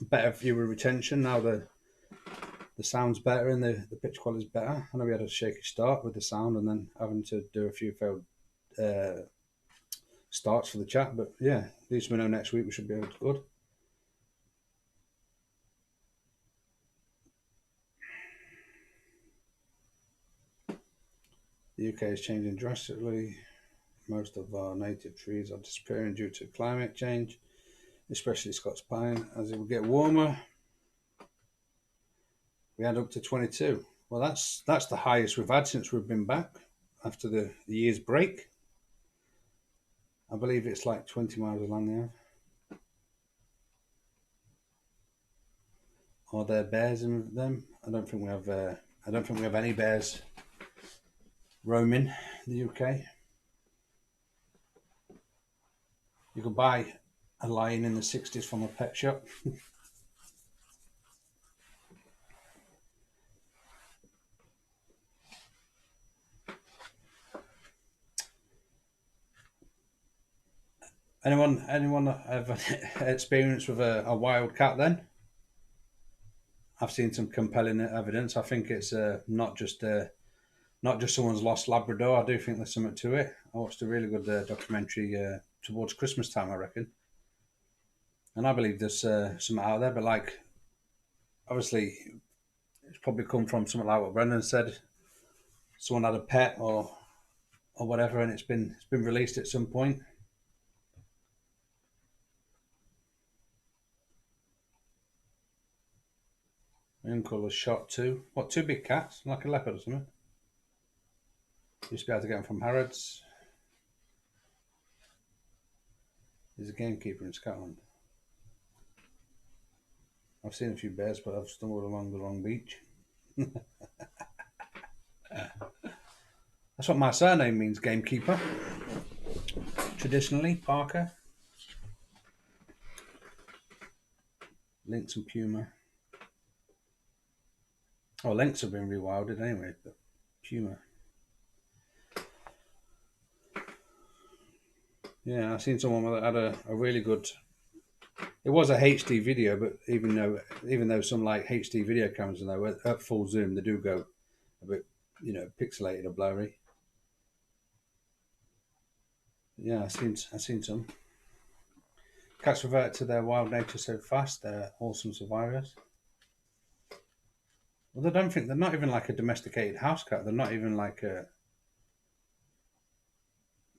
better viewer retention now. The sound's better and the pitch quality's better. I know we had a shaky start with the sound and then having to do a few failed starts for the chat, but yeah, at least we know next week we should be able to good. The UK is changing drastically. Most of our native trees are disappearing due to climate change, especially Scots pine. As it will get warmer, we had up to 22. Well, that's the highest we've had since we've been back after the year's break. I believe it's like 20 miles of land there. Are there bears in them? I don't think we have. I don't think we have any bears roaming the UK. You could buy a lion in the 60s from a pet shop. Anyone have experience with a wild cat? Then I've seen some compelling evidence. I think it's not just someone's lost Labrador. I do think there's something to it. I watched a really good documentary towards Christmas time, I reckon, and I believe there's something out there. But like, obviously, it's probably come from something like what Brendan said. Someone had a pet or whatever, and it's been released at some point. My uncle was shot too. What, two big cats, like a leopard or something? Used to be able to get them from Harrods. He's a gamekeeper in Scotland. I've seen a few bears, but I've stumbled along the wrong beach. That's what my surname means, gamekeeper. Traditionally, Parker. Lynx and puma. Oh, lynx have been rewilded anyway, but puma. Yeah, I've seen someone that had a really good. It was a HD video, but even though some like HD video cameras and they at full zoom, they do go a bit, pixelated or blurry. Yeah, I've seen some. Cats revert to their wild nature so fast. They're awesome survivors. Well, I don't think they're not even like a domesticated house cat. They're not even like a.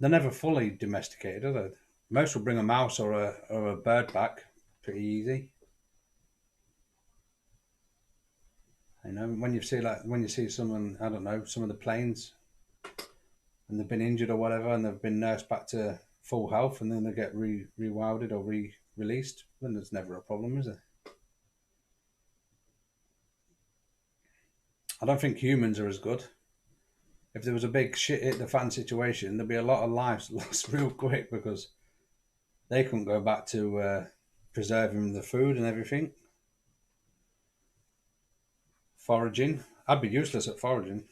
They're never fully domesticated, are they? Most will bring a mouse or a bird back pretty easy. When you see someone, I don't know, some of the planes, and they've been injured or whatever, and they've been nursed back to full health, and then they get rewilded or released, then there's never a problem, is there? I don't think humans are as good. If there was a big shit hit the fan situation, there'd be a lot of lives lost real quick because they couldn't go back to preserving the food and everything. Foraging, I'd be useless at foraging.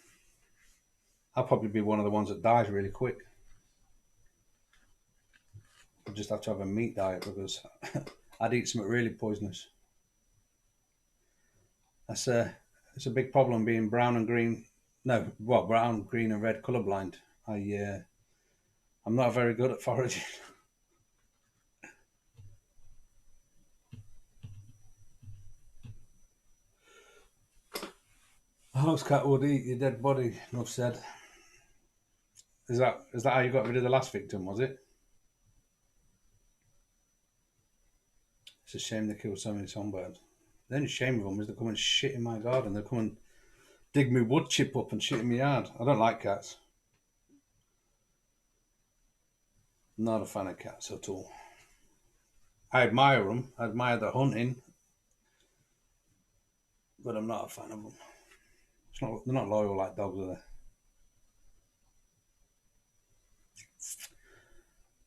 I'd probably be one of the ones that dies really quick. I'd just have to have a meat diet because I'd eat something really poisonous. It's a big problem being brown and green. No, well, brown, green, and red colorblind. I'm not very good at foraging. A house cat would eat your dead body. Enough said. Is that how you got rid of the last victim? Was it? It's a shame they killed so many songbirds. The only shame of them is they come and shit in my garden. They come and dig me wood chip up and shit in my yard. I don't like cats. Not a fan of cats at all. I admire them. I admire the hunting, but I'm not a fan of them. They're not loyal like dogs, are they?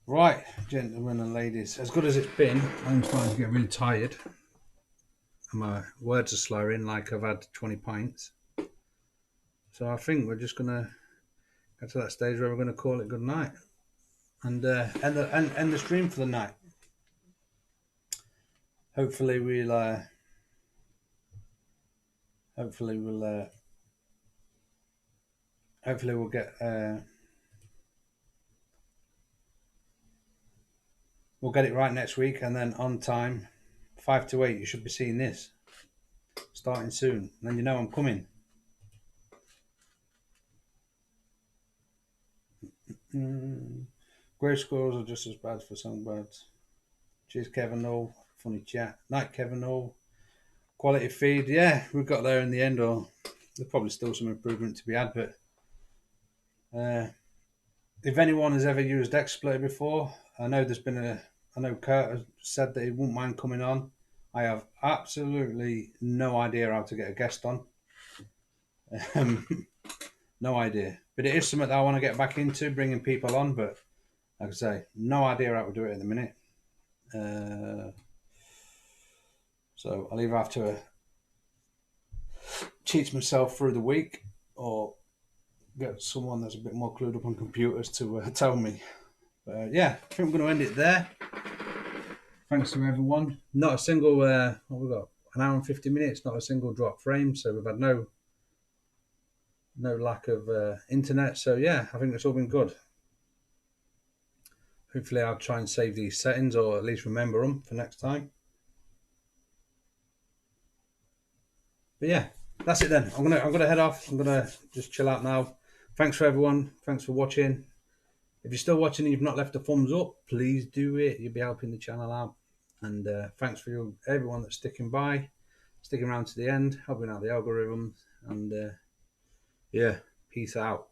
Right, gentlemen and ladies. As good as it's been, I'm starting to get really tired. And my words are slurring like I've had 20 pints. So I think we're just going to get to that stage where we're going to call it good night and end the stream for the night. Hopefully we'll get we'll get it right next week, and then on time, 5 to 8. You should be seeing this starting soon. And then you know I'm coming. Grey squirrels are just as bad for songbirds. Cheers, Kevin O. Funny chat. Night, Kevin O. Quality feed. Yeah, we got there in the end, or there's probably still some improvement to be had, but if anyone has ever used XSplit before, I know Kurt has said that he wouldn't mind coming on. I have absolutely no idea how to get a guest on. No idea. But it is something that I want to get back into, bringing people on, but like I say, no idea how to do it at the minute. So I'll either have to teach myself through the week or get someone that's a bit more clued up on computers to tell me. Yeah, I think I'm going to end it there. Thanks to everyone. Not a single, what we got? An hour and 50 minutes, not a single drop frame. So we've had no lack of internet. So yeah, I think it's all been good. Hopefully I'll try and save these settings, or at least remember them for next time. But yeah, that's it then. I'm gonna head off. I'm gonna just chill out now. Thanks for everyone. Thanks for watching. If you're still watching and you've not left a thumbs up, please do it. You'll be helping the channel out. And thanks for everyone that's sticking around to the end, helping out the algorithm. And yeah, peace out.